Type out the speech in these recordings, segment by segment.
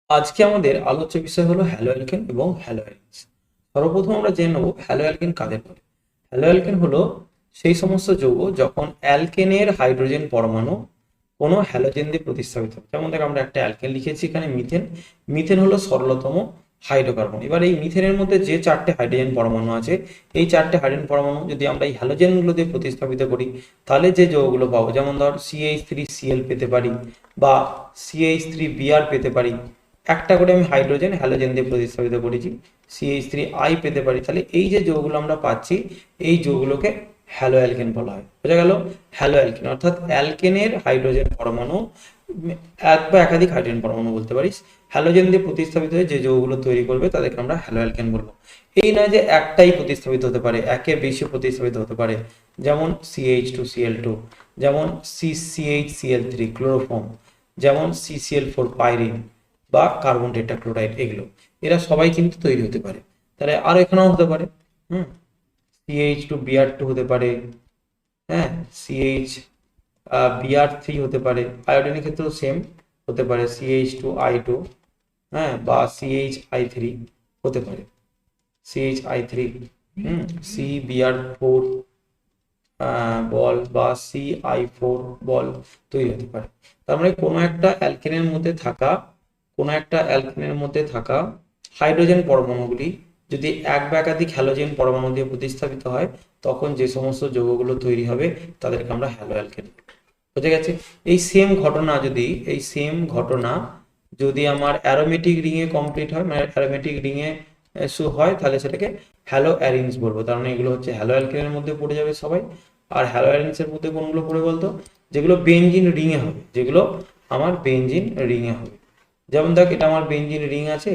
আজকে আমাদের আলোচ্য বিষয় হলো হ্যালো অ্যালকেন এবং হ্যালো অ্যালিনস। সর্বপ্রথম আমরা জেনে নেব হ্যালো অ্যালকেন কাদের বলে। হ্যালো অ্যালকেন হলো সেই সমস্ত যৌগ যখন অ্যালকেনের হাইড্রোজেন পরমাণু কোনো হ্যালোজেন দিয়ে প্রতিস্থাপিত হয়। যেমন দেখ, আমরা একটা অ্যালকেন লিখেছি এখানে মিথেন। মিথেন হলো সরলতম হাইড্রোকার্বন। এবার এই মিথেনের মধ্যে যে চারটে হাইড্রোজেন পরমাণু আছে, এই চারটে হাইড্রোজেন পরমাণু যদি আমরা এই হ্যালোজেনগুলো দিয়ে প্রতিস্থাপিত করি, তাহলে যে যৌগগুলো পাবো, যেমন ধর CH3Cl পেতে পারি বা CH3Br পেতে পারি। একটা করে আমি হাইড্রোজেন হ্যালোজেন দিয়ে প্রতিস্থাপিত করেছি, CH3I পেতে পারি। তাহলে এই যে যৌগগুলো আমরা পাচ্ছি, এই যৌগগুলোকে হ্যালো অ্যালকেন বলা হয়। বোঝা গেল? হ্যালো অ্যালকেন অর্থাৎ অ্যালকেনের হাইড্রোজেন পরমাণু, এক বা একাধিক হাইড্রোজেন পরমাণু বলতে পারিস, হ্যালোজেন দিয়ে প্রতিস্থাপিত হয়ে যে যৌগগুলো তৈরি করবে তাদেরকে আমরা হ্যালো অ্যালকেন বলবো। এই নয় যে একটাই প্রতিস্থাপিত হতে পারে, একের বেশি প্রতিস্থাপিত হতে পারে। যেমন CH2Cl2, যেমন CCHCl3 ক্লোরোফর্ম, যেমন CCl4 পাইরিন বা কার্বন টেট্রাক্লোরাইড, এগুলো এরা সবাই কিন্তু তৈরি হতে পারে। তাহলে আরো এখানেও হতে পারে, হুম, CH2Br2 হতে পারে, হ্যাঁ, CH Br3 হতে পারে। আয়োডিনের ক্ষেত্রেও সেম হতে পারে, CH2I2, হ্যাঁ, বা CHI3 হতে পারে, CHI3, CBr4 বল বা CI4 বল তৈরি হতে পারে। তার মানে কোনো একটা অ্যালকেনের মধ্যে থাকা হাইড্রোজেন পরমাণুগুলি যদি এক বা একাধিক হ্যালোজেন পরমাণু দিয়ে প্রতিস্থাপিত হয়, তখন যে সমস্ত যৌগগুলো তৈরি হবে তাদেরকে আমরা হ্যালো অ্যালকেন। বুঝে গেছে? এই সেম ঘটনা যদি আমার অ্যারোমেটিক রিংয়ে কমপ্লিট হয়, মানে অ্যারোমেটিক রিংয়ে হয়, তাহলে সেটাকে হ্যালো অ্যারিনস বলবো। তার মানে এগুলো হচ্ছে হ্যালো অ্যালকেনের মধ্যে পড়ে যাবে সবাই। আর হ্যালো অ্যারিনসের মধ্যে কোনগুলো পড়ে বলতো? যেগুলো বেনজিন রিংয়ে হবে, যেগুলো আমার বেনজিন রিংয়ে হবে। যেমন দেখ, এটা আমার বেনজিন রিং আছে,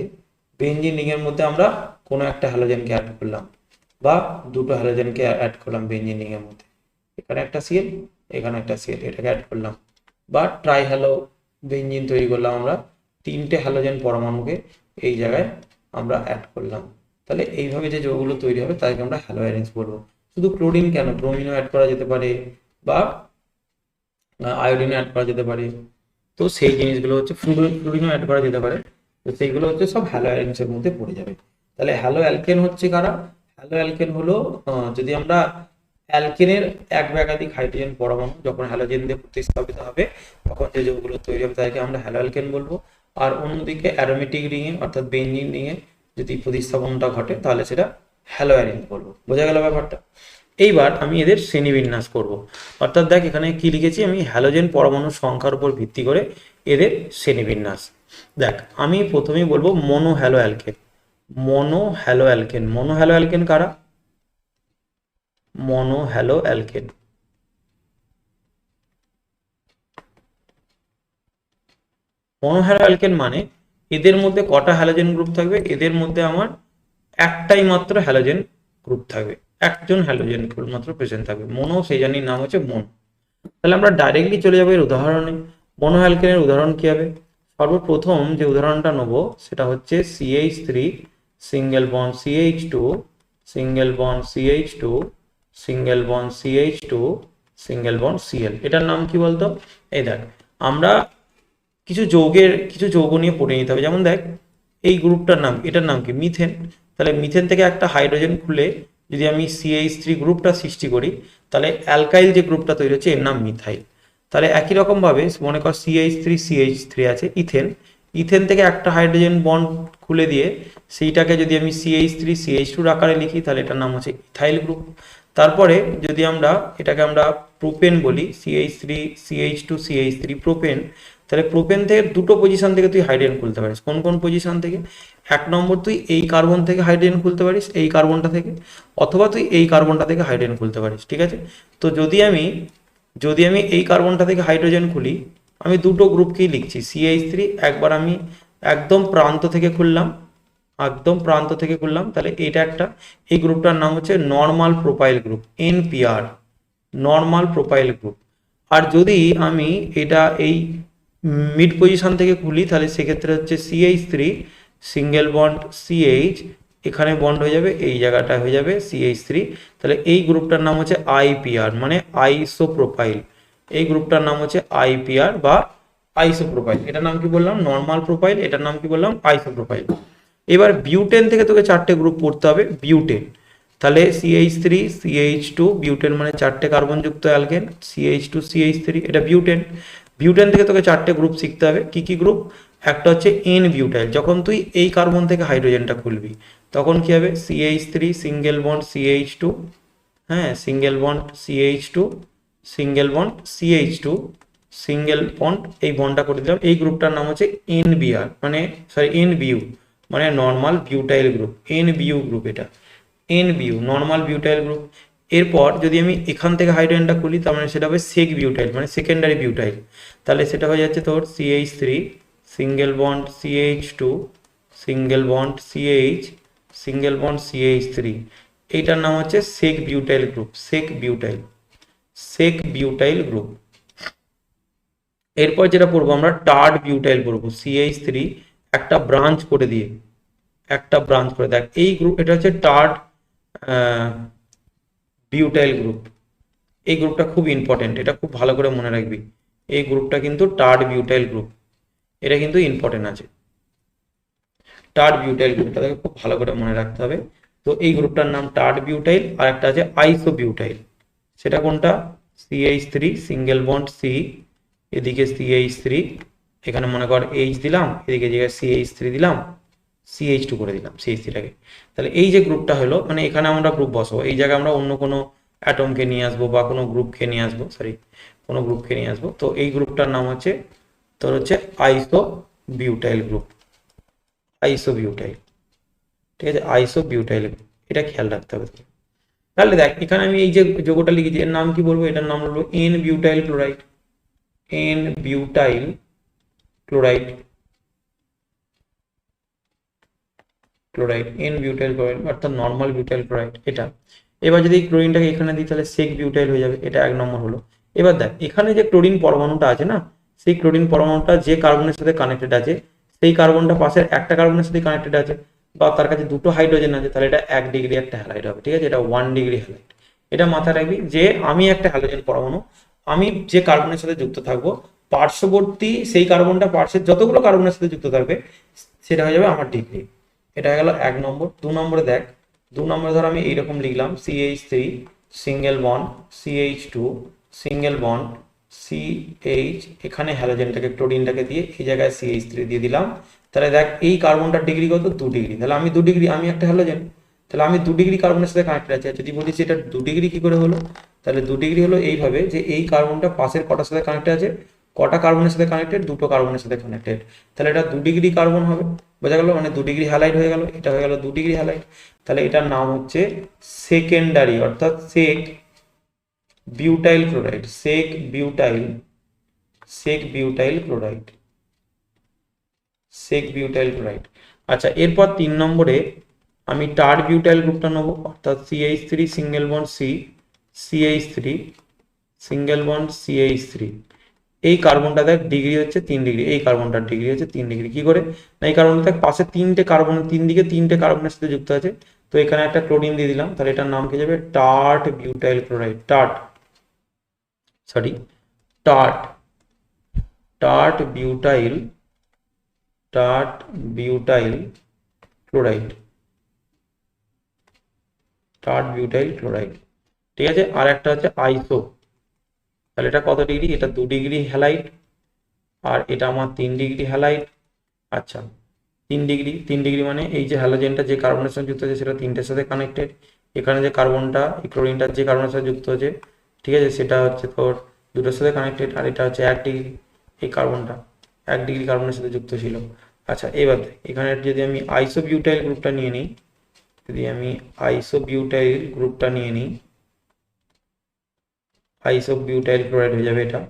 বেনজিন রিং এর মধ্যে আমরা কোনো একটা হ্যালোজেনকে অ্যাড করলাম বা দুটো হ্যালোজেনকে অ্যাড করলাম বেনজিন রিং এর মধ্যে। এখানে একটা সিএল, এখানে একটা সিএল, এটাকে অ্যাড করলাম, বা ট্রাই হ্যালো বেনজিন তৈরি করলাম আমরা, তিনটে হ্যালোজেন পরমাণুকে এই জায়গায় আমরা অ্যাড করলাম। তাহলে এইভাবে যে যৌগগুলো তৈরি হবে তাদেরকে আমরা হ্যালো অ্যারেঞ্জ বলবো। শুধু ক্লোরিন কেন, ব্রোমিনও অ্যাড করা যেতে পারে বা আয়োডিনও অ্যাড করা যেতে পারে। তো সেই জিনিসগুলো হচ্ছে ফ্লুরিনও অ্যাড করা যেতে পারে। তো সেইগুলো হচ্ছে সব হ্যালো অ্যারেঞ্জের মধ্যে পড়ে যাবে। তাহলে হ্যালো অ্যালকেন হচ্ছে কারা? হ্যালো অ্যালকেন হলো যদি আমরা অ্যালকেনের এক বা একাধিক হাইড্রোজেন পরমাণু যখন হ্যালোজেন দিয়ে প্রতিস্থাপিত হবে, তখন যে যৌগগুলো তৈরি হবে তাদেরকে আমরা হ্যালো অ্যালকেন বলবো। আর অন্যদিকে অ্যারোমেটিক রিংয়ে অর্থাৎ বেনজিন রিংয়ে যদি প্রতিস্থাপনটা ঘটে, তাহলে সেটা হ্যালো অ্যারিন বলবো। বোঝা গেল ব্যাপারটা? এইবার আমি এদের শ্রেণীবিন্যাস করব। অর্থাৎ দেখ, এখানে কি লিখেছি আমি, হ্যালোজেন পরমাণুর সংখ্যার উপর ভিত্তি করে এদের শ্রেণীবিন্যাস। দেখ, আমি প্রথমেই বলবো মনো হ্যালো অ্যালকেন। মনো হ্যালো অ্যালকেন, মনো হ্যালো অ্যালকেন কারা? মনো হ্যালো অ্যালকেন, মনো হ্যালো অ্যালকেন মানে এদের মধ্যে কটা হ্যালোজেন গ্রুপ থাকবে? এদের মধ্যে আমার একটাই মাত্র হ্যালোজেন গ্রুপ থাকবে, একজন হ্যালোজেন গ্রুপ মাত্র প্রেজেন্ট থাকবে। মনো, সেই জানির নাম হচ্ছে মনো। তাহলে আমরা ডাইরেক্টলি চলে যাবো এর উদাহরণে। মনোহ্যালকেনের উদাহরণ কি হবে? সর্বপ্রথম যে উদাহরণটা নেব সেটা হচ্ছে CH3 single bond CH2 single bond CH2 single bond CH2 single bond Cl। এটার নাম কি বলতো? এই দেখ, আমরা কিছু যৌগ নিয়ে পড়ে নিতে হবে। যেমন দেখ, এই গ্রুপটার নাম, এটার নাম কি? মিথেন। তাহলে মিথেন থেকে একটা হাইড্রোজেন খুলে যদি আমি CH3 গ্রুপটা সৃষ্টি করি, তাহলে অ্যালকাইল যে গ্রুপটা তৈরি হচ্ছে এর নাম মিথাইল। তাহলে একই রকম ভাবে মনে কর CH3 আছে ইথেন, ইথেন থেকে একটা হাইড্রোজেন বন্ড খুলে দিয়ে সেইটাকে যদি আমি CH3 CH2 আকারে লিখি, তাহলে এটার নাম হচ্ছে ইথাইল গ্রুপ। তারপরে যদি এটাকে আমরা প্রোপেন বলি, CH3 CH2 CH3 প্রোপেন। তাহলে প্রোপেন থেকে দুটো পজিশন থেকে তুই হাইড্রোজেন খুলতে পারিস। কোন কোন পজিশন থেকে? এক নম্বর, তুই এই কার্বন থেকে হাইড্রোজেন খুলতে পারিস, এই কার্বনটা থেকে, অথবা তুই এই কার্বনটা থেকে হাইড্রোজেন খুলতে পারিস। ঠিক আছে? তো যদি আমি এই কার্বনটা থেকে হাইড্রোজেন খুলি, আমি দুটো গ্রুপকেই লিখছি CH3। একবার আমি একদম প্রান্ত থেকে খুললাম, তাহলে এটা একটা, এই গ্রুপটার নাম হচ্ছে normal propyl group, NPR, normal propyl group. আর যদি আমি এটা এই মিড পজিশন থেকে খুলি, তাহলে সেক্ষেত্রে হচ্ছে CH3 সিঙ্গেল বন্ড CH, এখানে বন্ড হয়ে যাবে, এই জায়গাটা হয়ে যাবে CH3। তাহলে এই গ্রুপটার নাম হচ্ছে IPR, মানে আইসোপ্রোপাইল। এই গ্রুপটার নাম হচ্ছে IPR বা আইসোপ্রোপাইল। এটার নাম কি বললাম? Normal propyl. এটার নাম কি বললাম? আইসোপ্রোপাইল। এবার বিউটেন থেকে তোকে চারটে গ্রুপ পড়তে হবে। বিউটেন, তাহলে CH3 CH2, বিউটেন মানে চারটে কার্বন যুক্ত অ্যালকেন, CH2 CH3, এটা বিউটেন। বিউটেন থেকে তোকে চারটে গ্রুপ শিখতে হবে। কি কি গ্রুপ? একটা হচ্ছে এন বিউটাইল। যখন তুই এই কার্বন থেকে হাইড্রোজেনটা খুলবি তখন কি হবে? CH3 সিঙ্গেল বন্ড CH2, হ্যাঁ, single bond CH2, single bond CH2, single bond, এই বন্ডটা করে দিলাম। এই গ্রুপটার নাম হচ্ছে NBr, মানে সরি NBu, মানে normal butyl group. NBu group, এটা NBu নর্মাল বিউটাইল গ্রুপ। এরপর যদি আমি এখান থেকে হাইড্রোজেনটা খুলি তার মানে সেটা হবে সেক বিউটাইল, মানে সেকেন্ডারি বিউটাইল। তাহলে সেটা হয়ে যাচ্ছে তোর CH3 single bond CH2, single bond CH, single bond CH3। এইটার নাম হচ্ছে সেক বিউটাইল গ্রুপ, সেক বিউটাইল, সেক বিউটাইল গ্রুপ। এরপর যেটা পড়বো আমরা টার্ড বিউটাইল পড়বো। CH3 একটা ব্রাঞ্চ করে দিয়ে, একটা ব্রাঞ্চ করে দেখ এই গ্রুপ, এটা হচ্ছে টার্ড বিউটাইল গ্রুপ। এই গ্রুপটা খুব ইম্পর্টেন্ট, এটা খুব ভালো করে মনে রাখবি। এই গ্রুপটা কিন্তু টার্ড বিউটাইল গ্রুপ, এটা কিন্তু ইম্পর্টেন্ট আছে। টার্ড বিউটাইল গ্রুপটা তোকে খুব ভালো করে মনে রাখতে হবে। তো এই গ্রুপটার নাম টার্ড বিউটাইল। আর একটা আছে আইসো বিউটাইল, সেটা কোনটা? CH3 সিঙ্গেল বন্ড C, এদিকে CH3, এখানে মনে কর H দিলাম, এদিকে জায়গায় CH3 দিলাম, CH2 করে দিলাম CH3টাকে। তাহলে এই যে গ্রুপটা হলো, মানে এখানে আমরা গ্রুপ বসাবো, এই জায়গায় আমরা অন্য কোনো অ্যাটমকে নিয়ে আসবো বা কোনো গ্রুপকে নিয়ে আসবো, সরি কোনো গ্রুপকে নিয়ে আসবো। তো এই গ্রুপটার নাম হচ্ছে তোর হচ্ছে আইসো বিউটাইল গ্রুপ, আইসো বিউটাইল। ঠিক আছে, আইসো বিউটাইল, এটা খেয়াল রাখতে হবে। তাহলে দেখ এখানে আমি এই যে যৌগটা লিখেছি এর নাম কি বলবো? এটার নাম হলো N butyl chloride, N butyl chloride, chloride N butyl chloride, অর্থাৎ নর্মাল বিউটাইল ক্লোরাইড এটা। এবার যদি এই ক্লোরিনটাকে এখানে দিই তাহলে সেক বিউটাইল হয়ে যাবে, এটা এক নম্বর হলো। এবার দেখ এখানে যে ক্লোরিন পরমাণুটা আছে না, সেই ক্লোরিন পরমাণুটা যে কার্বনের সাথে কানেক্টেড আছে, সেই কার্বনটা পাশের একটা কার্বনের সাথে কানেক্টেড আছে, বা তার কাছে দুটো হাইড্রোজেন আছে, তাহলে এটা 1 ডিগ্রি একটা হ্যালাইড হবে। ঠিক আছে, এটা 1 ডিগ্রি হ্যালাইড। এটা মাথায় রাখবি যে আমি একটা হ্যালোজেন পরমাণু, আমি যে কার্বনের সাথে যুক্ত থাকবো, পার্শ্ববর্তী সেই কার্বনটা পার্শ্বের যতগুলো কার্বনের সাথে যুক্ত থাকবে সেটা হয়ে যাবে আমার ডিগ্রি। এটা হয়ে গেল 1 নম্বর। 2 নম্বরে দেখ, 2 নম্বরে ধর আমি এইরকম লিখলাম CH3 single bond CH2, single bond CH, এখানে হ্যালোজেনটাকে ক্লোরিনটাকে দিয়ে এই জায়গায় CH3 দিয়ে দিলাম। তাহলে দেখ এই কার্বনটার ডিগ্রি কত? 2 ডিগ্রি। তাহলে আমি 2 ডিগ্রি, আমি একটা হ্যালোজেন, তাহলে আমি 2 ডিগ্রি কার্বনের সাথে কানেক্টেড আছি। আর যদি বলি এটা 2 ডিগ্রি কি করে হলো, তাহলে 2 ডিগ্রি হলো এইভাবে যে এই কার্বনটা পাশের কটার সাথে কানেক্টেড আছে, কটা কার্বনের সাথে কানেক্টেড? দুটো কার্বনের সাথে কানেক্টেড। তাহলে এটা 2 ডিগ্রি কার্বন হবে, বোঝা গেল? মানে 2 ডিগ্রি হ্যালাইড হয়ে গেল, এটা হয়ে গেল 2 ডিগ্রি হ্যালাইড। তাহলে এটার নাম হচ্ছে সেকেন্ডারি, অর্থাৎ সেক বিউটাইল ক্লোরাইড, সেক বিউটাইল, সেক বিউটাইল ক্লোরাইড, সেক বিউটাইল ক্লোরাইড। আচ্ছা, এরপর 3 নম্বরে আমি টার্ড বিউটাইল গ্রুপটা নেবো, অর্থাৎ CH3 single bond C, CH3 single bond CH3। এই কার্বনটা দেখ ডিগ্রি হচ্ছে 3 ডিগ্রি, এই কার্বনটার ডিগ্রি হচ্ছে 3 ডিগ্রি। কি করে না, এই কার্বনটা দেখ পাশে তিনটে কার্বন, তিন দিকে তিনটে কার্বনের সাথে যুক্ত আছে। তো এখানে একটা ক্লোরিন দিয়ে দিলাম, তাহলে এটার নাম কি যাবে? Tart butyl chloride, tart, sorry tart, tart butyl, tart butyl chloride, tart butyl chloride. ঠিক আছে, আর একটা হচ্ছে আইসো, তাহলে এটা কত ডিগ্রি? এটা 2 ডিগ্রি হ্যালাইড, আর এটা আমার 3 ডিগ্রি হ্যালাইড। আচ্ছা, 3 ডিগ্রি, 3 ডিগ্রি মানে এই যে হ্যালোজেনটা যে কার্বনের সাথে যুক্ত আছে সেটা তিনটের সাথে কানেক্টেড, এখানে যে কার্বনটা এই ক্লোরিনটা যে কার্বনের সাথে যুক্ত আছে, ঠিক আছে, সেটা হচ্ছে তোর দুটোর সাথে কানেক্টেড। আর এটা হচ্ছে 1 ডিগ্রি, এই কার্বনটা 1 ডিগ্রি কার্বনের সাথে যুক্ত ছিল। আচ্ছা, এবার এখানে যদি আমি আইসোবিউটাইল গ্রুপটা নিয়ে নিই, যদি আমি আইসোবিউটাইল গ্রুপটা নিয়ে নিই, আইসোবিউটাইল ক্লোরাইড হয়ে যাবে এটা।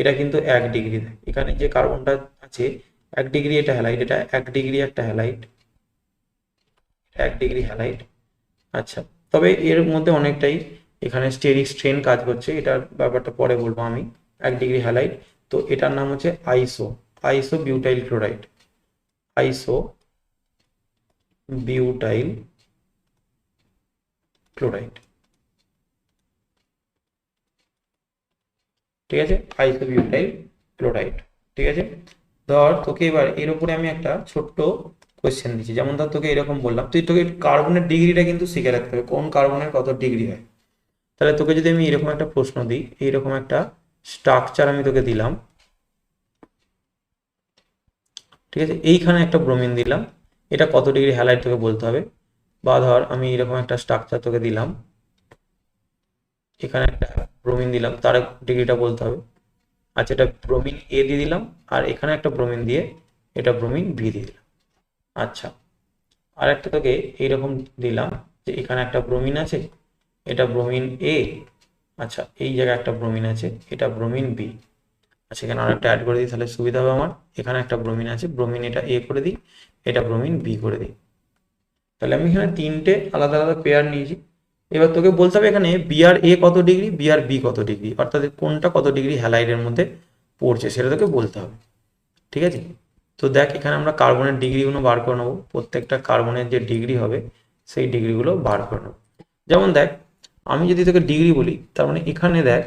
এটা কিন্তু 1 ডিগ্রি, এখানে যে কার্বনটা আছে 1 ডিগ্রি, এটা হ্যালাইড, এটা 1 ডিগ্রি একটা হ্যালাইড, 1 ডিগ্রি হ্যালাইড। আচ্ছা, তবে এর মধ্যে অনেকটাই এখানে স্টেরিক স্ট্রেন কাজ করছে, এটার ব্যাপারটা পরে বলবো আমি। 1 ডিগ্রি হ্যালাইড, তো এটার নাম হচ্ছে আইসো, আইসো বিউটাইল ক্লোরাইড, আইসো বিউটাইল ক্লোরাইড। ঠিক আছে, আইসো বিউটাইল ক্লোরাইড। ঠিক আছে। ধর তোকে এবার এর উপরে আমি একটা ছোট্ট কোয়েশ্চেন দিচ্ছি, যেমন ধর তোকে এরকম বললাম, তোকে কার্বনের ডিগ্রিটা কিন্তু শিখে রাখতে হবে, কোন কার্বনের কত ডিগ্রি হয়। তাহলে তোকে যদি আমি এরকম একটা প্রশ্ন দিই, এইরকম একটা স্ট্রাকচার আমি তোকে দিলাম, ঠিক আছে, এইখানে একটা ব্রোমিন দিলাম, এটা কত ডিগ্রি হ্যালাইড তোকে বলতে হবে। বা ধর আমি এরকম একটা স্ট্রাকচার তোকে দিলাম, এখানে একটা ব্রোমিন দিলাম, তার ডিগ্রিটা বলতে হবে। আচ্ছা, এটা ব্রোমিন এ দিয়ে দিলাম, আর এখানে একটা ব্রোমিন দিয়ে এটা ব্রোমিন বি দিয়ে দিলাম। আচ্ছা, আর একটা তোকে এইরকম দিলাম যে এখানে একটা ব্রোমিন আছে, এটা ব্রোমিন এ। আচ্ছা, এই জায়গায় একটা ব্রোমিন আছে, এটা ব্রোমিন বি। আচ্ছা, এখানে আর একটা অ্যাড করে দিই, তাহলে সুবিধা হবে আমার। এখানে একটা ব্রোমিন আছে, ব্রোমিন এটা এ করে দিই, এটা ব্রোমিন বি করে দিই। তাহলে আমি এখানে তিনটে আলাদা আলাদা পেয়ার নিয়েছি। এবার তোকে বলতে হবে এখানে বি আর এ কত ডিগ্রি, বি আর বি কত ডিগ্রি, অর্থাৎ কোনটা কত ডিগ্রি হ্যালাইডের মধ্যে পড়ছে সেটা তোকে বলতে হবে। ঠিক আছে। তো দেখ, এখানে আমরা কার্বনের ডিগ্রিগুলো বার করে নেবো, প্রত্যেকটা কার্বনের যে ডিগ্রি হবে সেই ডিগ্রিগুলো বার করে নেবো। যেমন দেখ, আমি যদি তোকে ডিগ্রি বলি, তার মানে এখানে দেখ,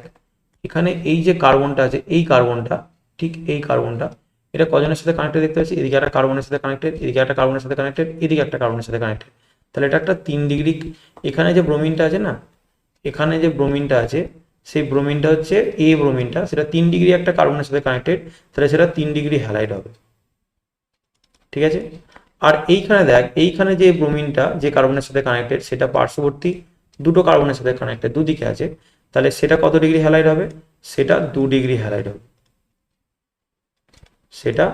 এখানে এই যে কার্বনটা আছে, এই কার্বনটা, ঠিক এই কার্বনটা, এটা কজনের সাথে কানেক্টেড দেখতে পাচ্ছি, এদিকে একটা কার্বনের সাথে কানেক্টেড, এদিকে একটা কার্বনের সাথে কানেক্টেড, এদিকে একটা কার্বনের সাথে কানেক্টেড। তাহলে এটা একটা 3 ডিগ্রি। এখানে যে ব্রোমিনটা আছে না, এখানে যে ব্রোমিনটা আছে, সেই ব্রোমিনটা হচ্ছে এ ব্রোমিনটা, সেটা 3 ডিগ্রি একটা কার্বনের সাথে কানেক্টেড, তাহলে সেটা 3 ডিগ্রি হ্যালাইড হবে। ঠিক আছে। আর এইখানে দেখ, এইখানে যে ব্রোমিনটা যে কার্বনের সাথে কানেক্টেড, সেটা পার্শ্ববর্তী দুটো কার্বনের সাথে কানেক্টেড, দুদিকে আছে, তাহলে সেটা কত ডিগ্রি হ্যালাইড হবে, সেটা 2 ডিগ্রি হ্যালাইড হবে, সেটা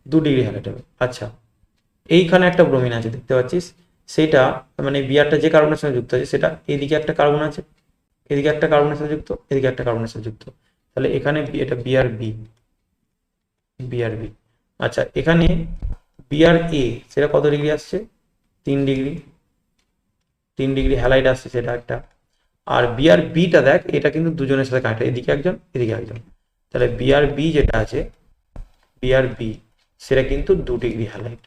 2 ডিগ্রি হ্যালাইড হবে। আচ্ছা, এইখানে একটা ব্রোমিন আছে দেখতে পাচ্ছিস, সেটা মানে বিআরটা যে কার্বনের সাথে যুক্ত আছে, সেটা এদিকে একটা কার্বন আছে, এদিকে একটা কার্বনের সাথে যুক্ত, এদিকে একটা কার্বনের সাথে যুক্ত, তাহলে এখানে এটা বিআর বি, বিআর বি। আচ্ছা, এখানে বিআর এ, সেটা কত ডিগ্রি আসছে, 3 ডিগ্রি, 3 ডিগ্রি হ্যালাইড আসছে সেটা একটা। আর বিআর বিটা দেখ, এটা কিন্তু দুজনের সাথে কানেক্টেড, এদিকে একজন এদিকে একজন, তাহলে বিআর বি যেটা আছে, বিআর বি, সেটা কিন্তু 2 ডিগ্রি হ্যালাইড।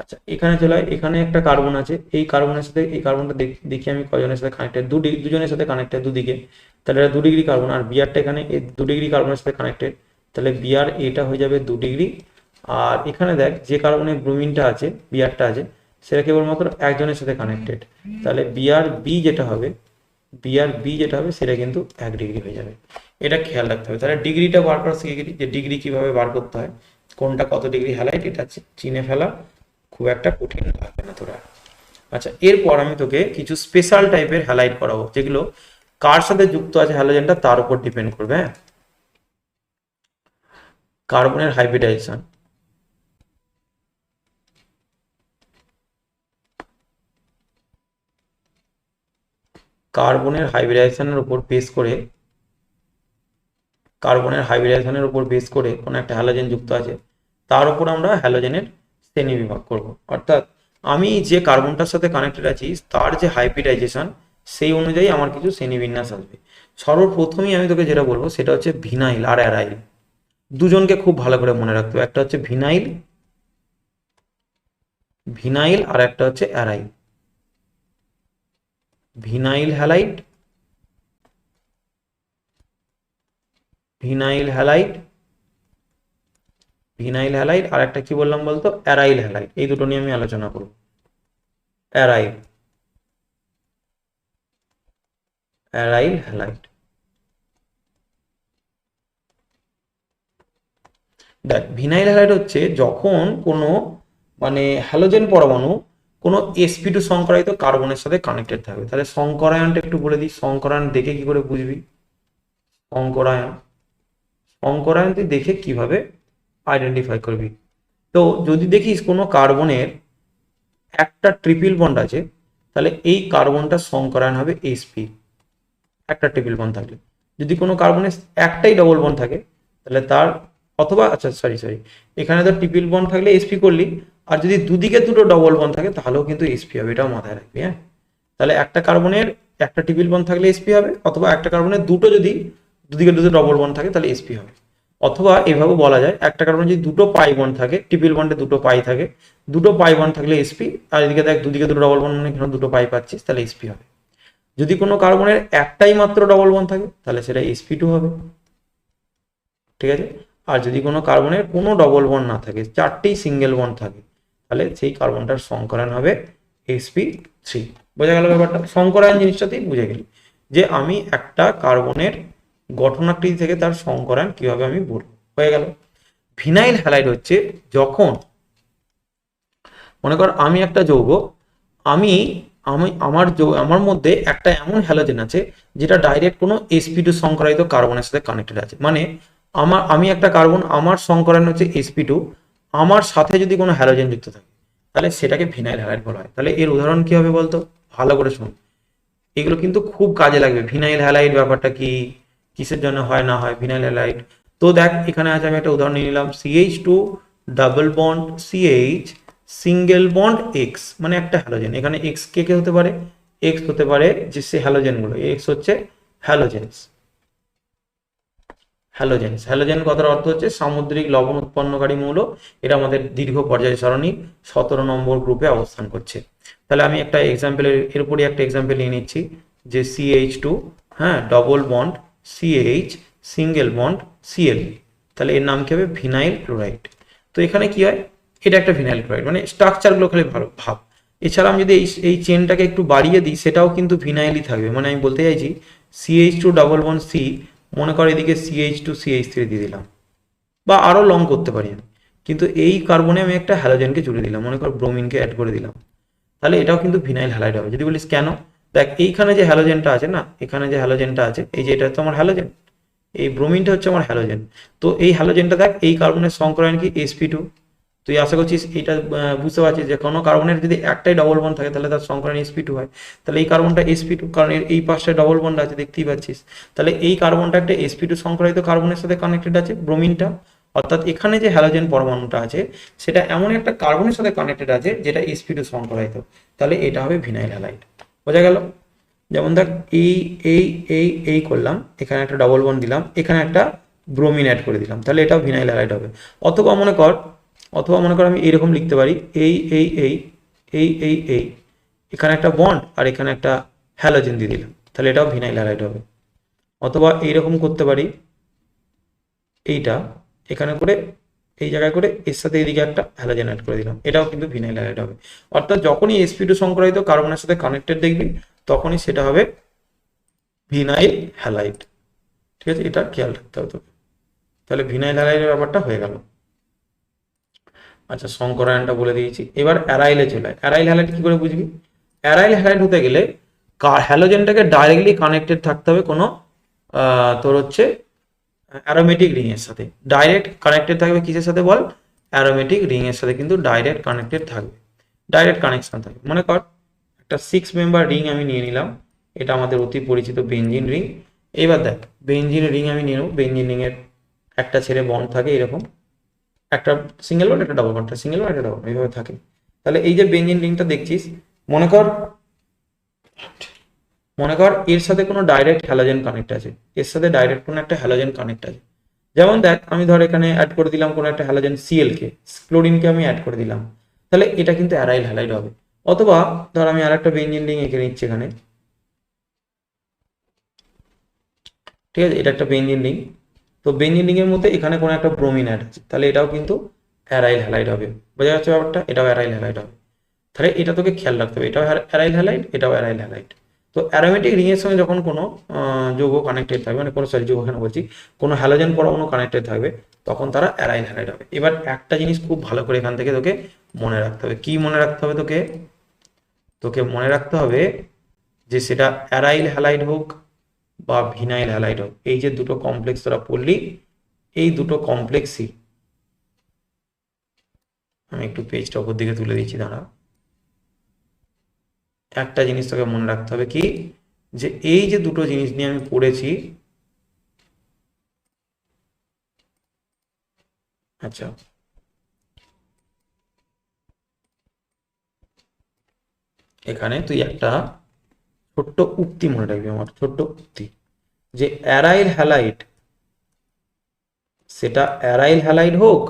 আচ্ছা, এখানে চলে আয়, এখানে একটা কার্বন আছে, এই কার্বনের সাথে এই কার্বনটা দেখি আমি কজনের সাথে কানেক্টেড, দুজনের সাথে কানেক্টেড দুদিকে, তাহলে এটা 2 ডিগ্রি কার্বন। আর বিআরটা এখানে 2 ডিগ্রি কার্বনের সাথে কানেক্টেড, তাহলে বিআর এটা হয়ে যাবে 2 ডিগ্রি। আর এখানে দেখ, যে কার্বনের ব্রোমিনটা আছে, বিআরটা আছে, সেটা কেবলমাত্র একজনের সাথে কানেক্টেড, তাহলে বিআর বি যেটা হবে, বিআর বি যেটা হবে সেটা কিন্তু 1 ডিগ্রি হয়ে যাবে। এটা খেয়াল রাখতে হবে। তাহলে ডিগ্রিটা বার করা শিখে গেলি, যে ডিগ্রি কিভাবে বার করতে হয়, কোনটা কত ডিগ্রি হ্যালাইট, এটা চিনে ফেলা খুব একটা কঠিন লাগবে না তোরা। আচ্ছা, এরপর আমি তোকে কিছু স্পেশাল টাইপের হ্যালাইট করাবো, যেগুলো কার সাথে যুক্ত আছে হ্যালোজেনটা তার উপর ডিপেন্ড করবে। হ্যাঁ, কার্বনের হাইব্রিডাইজেশন, কার্বনের হাইব্রিডাইজেশনের উপর বেস করে, কার্বনের হাইব্রিডাইজেশনের উপর বেস করে কোনো একটা হ্যালোজেন যুক্ত আছে, তার উপর আমরা হ্যালোজেনের শ্রেণী বিভাগ করব। অর্থাৎ আমি যে কার্বনটার সাথে কানেক্টেড আছি তার যে হাইব্রিডাইজেশন, সেই অনুযায়ী আমার কিছু শ্রেণীবিন্যাস আসবে। সর্বপ্রথমেই আমি তোকে যেটা বলবো সেটা হচ্ছে ভিনাইল আর অ্যারাইল। দুজনকে খুব ভালো করে মনে রাখতে হবে, একটা হচ্ছে ভিনাইল, ভিনাইল, আর একটা হচ্ছে aryl. Vinyl halide, vinyl halide, vinyl halide, আর একটা কি বললাম বলতো, অ্যারাইল হ্যালাইড। এই দুটো নিয়ে আমি আলোচনা করব। Aryl, aryl halide. দেখ, ভিনাইল হ্যালাইড হচ্ছে যখন কোনো মানে হ্যালোজেন পরমাণু কোনো sp2 সংকরায়িত কার্বনের সাথে কানেক্টেড থাকবে। তাহলে সংকরায়নটা একটু বলে দিই, সংকরায়ন দেখে কি করে বুঝবি, সংকরায়ন, সংকরায়ন তুই দেখে কিভাবে আইডেন্টিফাই করবি। তো যদি দেখিস কোনো কার্বনের একটা ট্রিপল বন্ড আছে, তাহলে এই কার্বনটা সংকরায়ন হবে sp, একটা ট্রিপল বন্ড থাকলে। যদি কোনো কার্বনের একটাই ডবল বন্ড থাকে, তাহলে তার, অথবা আচ্ছা সরি, এখানে তো ট্রিপল বন্ড থাকলে sp করলি, আর যদি দুদিকে দুটো ডবল বন্ড থাকে তাহলেও কিন্তু sp হবে, এটাও মাথায় রাখবি। হ্যাঁ, তাহলে একটা কার্বনের একটা ট্রিপল বন্ড থাকলে sp হবে, অথবা একটা কার্বনের দুটো যদি দুদিকে দুটো ডবল বন্ড থাকে তাহলে sp হবে। অথবা এভাবে বলা যায়, একটা কার্বনের যদি দুটো পাই বন্ড থাকে, ট্রিপল বন্ডে দুটো পাই থাকে, দুটো পাই বন্ড থাকলে sp, আর এদিকে দেখ দুদিকে দুটো ডবল বন্ড মানে এখানে দুটো পাই পাচ্ছিস, তাহলে sp হবে। যদি কোনো কার্বনের একটাই মাত্র ডবল বন্ড থাকে তাহলে সেটা sp2 হবে। ঠিক আছে। আর যদি কোনো কার্বনের কোনো ডবল বন্ড না থাকে, 4টেই সিঙ্গেল বন্ড থাকে, তাহলে সেই কার্বনটার সংকরায়ন হবে sp3। বোঝা গেল ব্যাপারটা? সংকরায়ন জিনিসটাতেই বুঝে গেল যে আমি একটা কার্বনের গঠনাকৃতি থেকে তার সংকরায়ন কিভাবে আমি বলবো। হয়ে গেল। ভিনাইল হ্যালাইড হচ্ছে যখন, মনে কর আমি একটা যৌগ, আমি আমি আমার মধ্যে একটা এমন হ্যালোজেন আছে যেটা ডাইরেক্ট কোনো sp2 সংকরায়িত কার্বনের সাথে কানেক্টেড আছে। মানে আমি একটা কার্বন, আমার সংকরায়ন হচ্ছে sp2, আমার সাথে যদি কোনো হ্যালোজেন যুক্ত থাকে তাহলে সেটাকে ভিনাইল হ্যালাইড বলা হয়। তাহলে এর উদাহরণ কি হবে বলতো? ভালো করে শুনুন, এগুলো কিন্তু খুব কাজে লাগবে। ভিনাইল হ্যালাইড ব্যাপারটা কি, কিসের জন্য হয় না হয় ভিনাইল হ্যালাইড। তো দেখ এখানে আছে, আমি একটা উদাহরণ নিয়ে নিলাম, CH2 double bond CH single bond X, মানে একটা হ্যালোজেন। এখানে X কে কে হতে পারে? X হতে পারে যে সে হ্যালোজেনগুলো, X হচ্ছে হ্যালোজেন্স। হ্যালোজেন কথার অর্থ হচ্ছে সামুদ্রিক লবণ উৎপন্নকারী মৌল। এটা আমাদের দীর্ঘ পর্যায় সারণী 17 নম্বর গ্রুপে অবস্থান করছে। তাহলে আমি একটা এক্সাম্পলের এর উপরই একটা এক্সাম্পল নিয়ে নিচ্ছি, যে CH2, হ্যাঁ, double bond CH single bond Cl, তাহলে এর নাম কি হবে? Vinyl chloride. তো এখানে কি হয়? এটা একটা ভিনাইল ক্লোরাইড, মানে স্ট্রাকচারগুলো খালি ভালো ভাব। এছাড়া আমি যদি এই চেনটাকে একটু বাড়িয়ে দিই সেটাও কিন্তু ভিনাইলই থাকবে। মানে আমি বলতে চাইছি CH2 ডাবল বন্ড C, মনে কর এদিকে CH2 CH3 দিয়ে দিলাম, বা আরো লং করতে পারি আমি, কিন্তু এই কার্বনে আমি একটা হ্যালোজেনকে জুড়ে দিলাম, মনে কর ব্রোমিনকে অ্যাড করে দিলাম, তাহলে এটাও কিন্তু ভিনাইল হ্যালাইড হবে। যদি বলিস কেন, দেখ এইখানে যে হ্যালোজেনটা আছে না, এখানে যে হ্যালোজেনটা আছে, এই যে এটা তো আমার হ্যালোজেন, এই ব্রোমিনটা হচ্ছে আমার হ্যালোজেন। তো এই হ্যালোজেনটা দেখ, এই কার্বনের সংকরায়ন কি? sp2। তুই আশা করছিস এটা বুঝতে পারছিস যে কোনো কার্বনের যদি একটাই ডবল বন্ড থাকে তাহলে তার সংকরায়ন sp2 হয়। তাহলে এই কার্বনটা sp2, কারণ এই পাশটা ডবল বন্ড আছে, দেখতেই পাচ্ছিস। তাহলে এই কার্বনটা একটা sp2 সংকরায়িত কার্বনের সাথে কানেক্টেড আছে, ব্রোমিনটা। অর্থাৎ এখানে যে হ্যালোজেন পরমাণুটা আছে সেটা এমন একটা কার্বনের সাথে কানেক্টেড আছে যেটা sp2 সংকরায়িত, তাহলে এটা হবে ভিনাইল হ্যালাইড। বোঝা গেল? যেমন দেখ এই এই এই এই করলাম, এখানে একটা ডবল বন্ড দিলাম, এখানে একটা ব্রোমিন অ্যাড করে দিলাম, তাহলে এটাও ভিনাইল হ্যালাইড হবে। অথবা মনে কর আমি এরকম লিখতে পারি, এই এই এই এই এই এই এখানে একটা বন্ড আর এখানে একটা হ্যালোজেন দিয়ে দিলাম, তাহলে এটাও ভিনাইল হ্যালাইড হবে। অথবা এইরকম করতে পারি, এইটা এখানে করে এই জায়গায় করে এর সাথে এইদিকে একটা হ্যালোজেন অ্যাড করে দিলাম, এটাও কিন্তু ভিনাইল হ্যালাইড হবে। অর্থাৎ যখনই sp2 সংকরায়িত কার্বনের সাথে কানেক্টেড দেখবি তখনই সেটা হবে ভিনাইল হ্যালাইড। ঠিক আছে, এটা খেয়াল রাখতে হবে তোকে। তাহলে ভিনাইল হ্যালাইডের ব্যাপারটা হয়ে গেল। আচ্ছা, সংকরায়নটা বলে দিয়েছি, এবার অ্যারাইলে চলে। অ্যারাইল হ্যালাইড কি করে বুঝবি? অ্যারাইল হ্যালাইড হতে গেলে হ্যালোজেনটাকে ডাইরেক্টলি কানেক্টেড থাকতে হবে কোনো তোর হচ্ছে অ্যারোমেটিক রিং এর সাথে। ডাইরেক্ট কানেক্টেড থাকবে কিসের সাথে বল? অ্যারোমেটিক রিং এর সাথে কিন্তু ডাইরেক্ট কানেক্টেড থাকবে, ডাইরেক্ট কানেকশন থাকবে। মনে কর একটা 6 মেম্বার রিং আমি নিয়ে নিলাম, এটা আমাদের অতি পরিচিত বেনজিন রিং। এবার দেখ বেনজিন রিং আমি নিয়ে নেব, বেনজিন রিং এর একটা ছেড়ে বন্ড থাকে এরকম, একটা সিঙ্গেল বন্ড একটা ডবল বন্ড, সিঙ্গেল বন্ড একটা ডবল, এইভাবে থাকে। তাহলে এই যে বেনজিন রিংটা দেখছিস, মনে কর এর সাথে কোনো ডাইরেক্ট হ্যালোজেন কানেক্ট আছে, এর সাথে ডাইরেক্ট কোনো একটা হ্যালোজেন কানেক্ট আছে। যেমন দেখ আমি ধর এখানে অ্যাড করে দিলাম কোনো একটা হ্যালোজেন Cl কে, ক্লোরিনকে আমি অ্যাড করে দিলাম, তাহলে এটা কিন্তু অ্যারাইল হ্যালাইড হবে। অথবা ধর আমি আরেকটা বেনজিন রিং এঁকে নিচ্ছি এখানে, ঠিক আছে, এটা একটা বেনজিন রিং। তো বেনজিন রিং এর মধ্যে এখানে কোনো একটা ব্রোমিন অ্যাড আছে, তাহলে এটাও কিন্তু অ্যারাইল হ্যালাইড হবে। বোঝা যাচ্ছে ব্যাপারটা? এটাও অ্যারাইল হ্যালাইড হবে। তাহলে এটা তোকে খেয়াল রাখতে হবে, এটাও অ্যারাইল হ্যালাইড, এটাও অ্যারাইল হ্যালাইড। তো অ্যারোমেটিক রিং এর সঙ্গে যখন কোনো যৌগ কানেক্টেড থাকবে, মানে কোনো যৌগ কেন বলছি, কোনো হ্যালোজেন পরমাণু কানেক্টেড থাকবে, তখন তারা অ্যারাইল হ্যালাইড হবে। এবার একটা জিনিস খুব ভালো করে এখান থেকে তোকে মনে রাখতে হবে। কি মনে রাখতে হবে তোকে? তোকে মনে রাখতে হবে যে সেটা অ্যারাইল হ্যালাইড হোক বা ভিনাইল হ্যালাইড হোক, এই যে দুটো কমপ্লেক্স তোরা পড়লি, এই দুটো কমপ্লেক্সই, আমি একটু পেজটা ওপর দিকে তুলে দিচ্ছি, দাঁড়া। একটা জিনিস তোকে মনে রাখতে হবে কি, যে এই যে দুটো জিনিস নিয়ে আমি পড়েছি, আচ্ছা এখানে তুই একটা ছোট্ট উক্তি মনে রাখবি, আমার ছোট্ট উক্তি, যে অ্যারাইল হ্যালাইড, সেটা অ্যারাইল হ্যালাইড হোক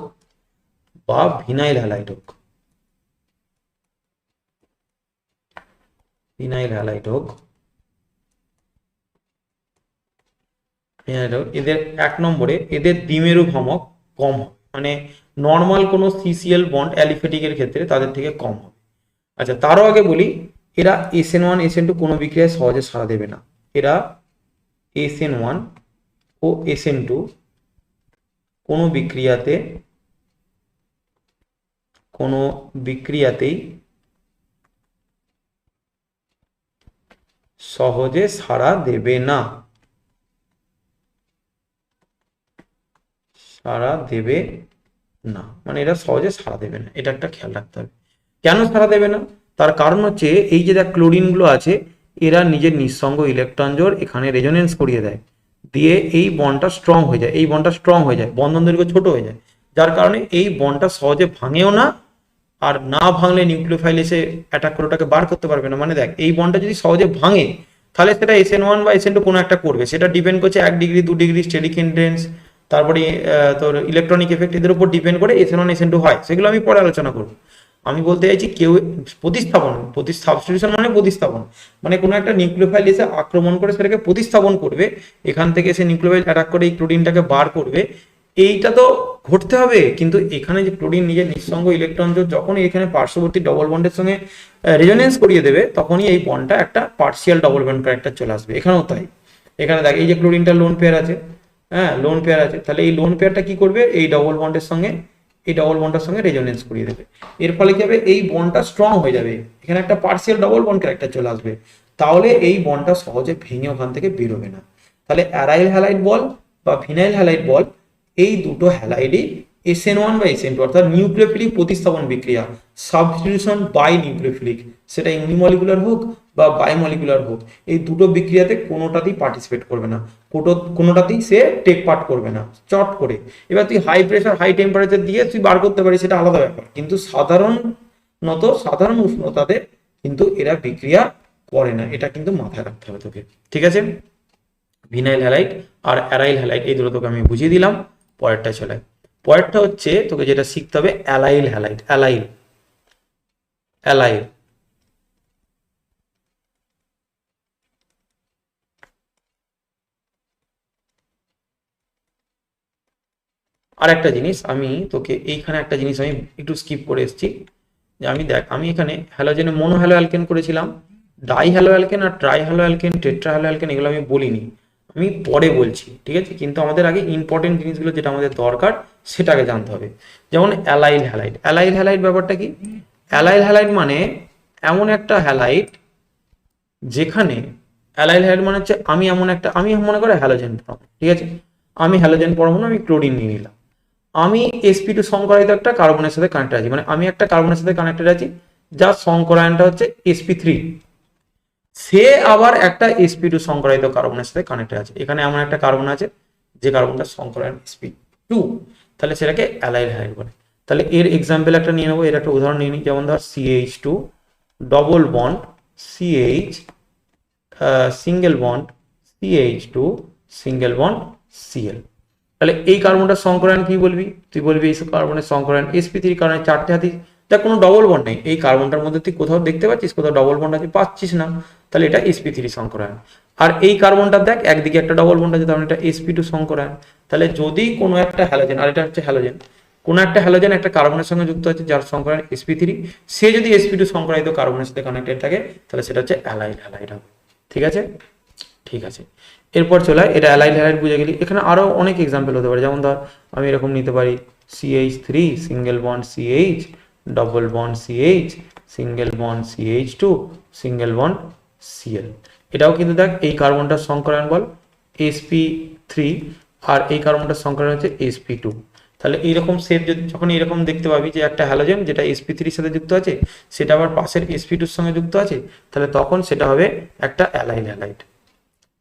বা ভিনাইল হ্যালাইড হোক, ভিনাইল হ্যালাইড হোক, এদের 1 নম্বরে এদের দ্বিমেরু ভ্রামক কম হবে, মানে নর্মাল কোনো সিসিএল বন্ড অ্যালিফেটিকের ক্ষেত্রে তাদের থেকে কম হবে। আচ্ছা, তারও আগে বলি, এরা SN1 SN2 কোনো বিক্রিয়ায় সহজে সাড়া দেবে না। এরা SN1 ও SN2 কোনো বিক্রিয়াতেই সহজে সাড়া দেবে না, সাড়া দেবে না, মানে এরা সহজে সাড়া দেবে না, এটা একটা খেয়াল রাখতে হবে। কেন সাড়া দেবে না? তার কারণ হচ্ছে এই যে দেখ ক্লোরিনগুলো আছে, এরা নিজের নিঃসঙ্গ ইলেকট্রন জোড় এখানে রেজোনেন্স করিয়ে দেয়, দিয়ে এই বন্ডটা স্ট্রং হয়ে যায়, এই বন্ডটা স্ট্রং হয়ে যায়, বন্ধন দৈর্ঘ্য ছোট হয়ে যায়, যার কারণে এই বন্ডটা সহজে ভাঙেও না, আর না ভাঙলে নিউক্লিওফাইল এসে অ্যাটাক করে ওটাকে বার করতে পারবে না। মানে দেখ, এই বন্ডটা যদি সহজে ভাঙে তাহলে সেটা SN1 বা SN2 কোনো একটা করবে, সেটা ডিপেন্ড করছে 1 ডিগ্রি 2 ডিগ্রি স্টেরিক হিন্ড্রেন্স, তারপরে তোর ইলেকট্রনিক এফেক্ট, এদের উপর ডিপেন্ড করে SN1 SN2 হয়, সেগুলো আমি পরে আলোচনা করবো। আমি বলতে চাইছি কেউ সাবস্টিটিউশন মানে প্রতিস্থাপন, মানে কোনো একটা নিউক্লিওফাইল এসে আক্রমণ করে সেটাকে প্রতিস্থাপন করবে, এখান থেকে এসে নিউক্লিওফাইল অ্যাটাক করে এই ক্লোরিনটাকে বার করবে, এইটা তো ঘটতে হবে। কিন্তু এখানে যে ক্লোরিন নিজের নিঃসঙ্গ ইলেকট্রন যখনই এখানে পার্শ্ববর্তী ডবল বন্ডের সঙ্গে রেজোনেন্স করিয়ে দেবে, তখনই এই বন্ডটা একটা পার্সিয়াল ডবল বন্ড ক্যারেক্টার চলে আসবে। এখানেও তাই, এখানে দেখ এই যে ক্লোরিনটা লোন পেয়ার আছে, হ্যাঁ লোন পেয়ার আছে, তাহলে এই লোন পেয়ারটা কি করবে, এই ডবল বন্ডের সঙ্গে এই ডবল বন্ডের সঙ্গে রেজোনেন্স করিয়ে দেবে, এর ফলে কি হবে, এই বন্ডটা স্ট্রং হয়ে যাবে, এখানে একটা পার্সিয়াল ডবল বন্ড ক্যারেক্টার চলে আসবে, তাহলে এই বন্ডটা সহজে ভেঙে ওখান থেকে বেরোবে না। তাহলে অ্যারাইল হ্যালাইড বল বা ভিনাইল হ্যালাইড বল, এই দুটো হ্যালাইডই SN1 বা SN2 অর্থাৎ নিউক্লিওফিলিক প্রতিস্থাপন বিক্রিয়া, সাবস্টিটিউশন বাই নিউক্লিওফিলিক, সেটা ইউনিমলিকুলার হোক বা বায়োমলিকুলার হোক, এই দুটো বিক্রিয়াতে কোনোটাতেই পার্টিসিপেট করবে না, কোনোটাতেই সে টেক পার্ট করবে না চট করে। এবার তুই হাই প্রেশার হাই টেম্পারেচার দিয়ে তুই বার করতে পারিস, সেটা আলাদা ব্যাপার, কিন্তু সাধারণ উষ্ণতাতে কিন্তু এরা বিক্রিয়া করে না, এটা কিন্তু মাথায় রাখতে হবে তোকে, ঠিক আছে। ভিনাইল হ্যালাইড আর অ্যারাইল হ্যালাইড এই দুটো তোকে আমি বুঝিয়ে দিলাম। পরেরটা চলে, পরেরটা হচ্ছে তোকে যেটা শিখতে হবে অ্যালাইল হ্যালাইড। অ্যালাইল আর একটা জিনিস আমি তোকে এইখানে একটা জিনিস আমি একটু স্কিপ করে এসেছি, যে আমি দেখ আমি এখানে হ্যালোজেনে মোনো হ্যালো অ্যালকেন করেছিলাম, ডাই হ্যালো অ্যালকেন আর tri halo alkane tetra halo alkane এগুলো আমি বলিনি, আমি পরে বলছি, ঠিক আছে। কিন্তু আমাদের আগে ইম্পর্টেন্ট জিনিসগুলো যেটা আমাদের দরকার সেটাকে জানতে হবে। যেমন অ্যালাইল হ্যালাইড, অ্যালাইল হ্যালাইড ব্যাপারটা কি? অ্যালাইল হ্যালাইড মানে এমন একটা হ্যালাইড যেখানে, অ্যালাইল হ্যালাইড মানে হচ্ছে আমি মনে করে হ্যালোজেন পরমাণু, ঠিক আছে, আমি হ্যালোজেন পরমাণু আমি ক্লোরিন নিয়ে নিলাম, আমি sp2 সংকরায়িত একটা কার্বনের সাথে কানেক্টেড আছি, মানে আমি একটা কার্বনের সাথে কানেক্টেড আছি যার সংকরায়নটা হচ্ছে sp3, সে আবার একটা sp2 সংকরায়িত কার্বনের সাথে কানেক্টেড আছে, এখানে এমন একটা কার্বন আছে যে কার্বনটা সংকরায়ন sp2, তাহলে সেটাকে অ্যালাইল হ্যালাইড বলে। তাহলে এর এক্সাম্পল একটা নিয়ে নেবো, এর একটা উদাহরণ নিয়ে নিই, যেমন ধর CH2 double bond CH single bond CH2 single bond Cl, তাহলে এই কার্বনটার সংকরায়ন কি বলবি? তুই বলবি এই কার্বনের সংকরায়ন sp3, কারণে চারটে হাতি, দেখ কোনো ডবল বন্ড নেই এই কার্বনটার মধ্যে, তুই কোথাও দেখতে পাচ্ছিস কোথাও ডবল বন্ড আছে? পাচ্ছিস না, তাহলে এটা sp3 সংকরায়ন। আর এই কার্বনটা দেখ একদিকে একটা ডবল বন্ড আছে, তাহলে এটা sp2 সংকরায়ন। তাহলে যদি কোনো একটা হ্যালোজেন, আর এটা হচ্ছে হ্যালোজেন, কোনো একটা হ্যালোজেন একটা কার্বনের সঙ্গে যুক্ত আছে যার সংকরায়ন sp3, সে যদি sp2 সংকরায়িত কার্বনের সাথে কানেক্টেড থাকে তাহলে সেটা হচ্ছে অ্যালাইল হ্যালাইড হবে, ঠিক আছে। ঠিক আছে, এরপর চলে এটা অ্যালাইল হ্যালাইড বুঝে গেলি। এখানে আরো অনেক এক্সাম্পল হতে পারে, যেমন ধর আমি এরকম নিতে পারি CH3 single bond CH double bond CH single bond CH2 single bond Cl, এটাও কিন্তু দেখ এই কার্বনটার সংকরায়ন বল sp3 আর এই কার্বনটার সংকরায়ন হচ্ছে sp2। তাহলে এইরকম সেট যখন এরকম দেখতে পাবি যে একটা হ্যালোজেন যেটা sp3 এর সাথে যুক্ত আছে সেটা আবার পাশের sp2 এর সঙ্গে যুক্ত আছে, তাহলে তখন সেটা হবে একটা অ্যালাইল হ্যালাইড,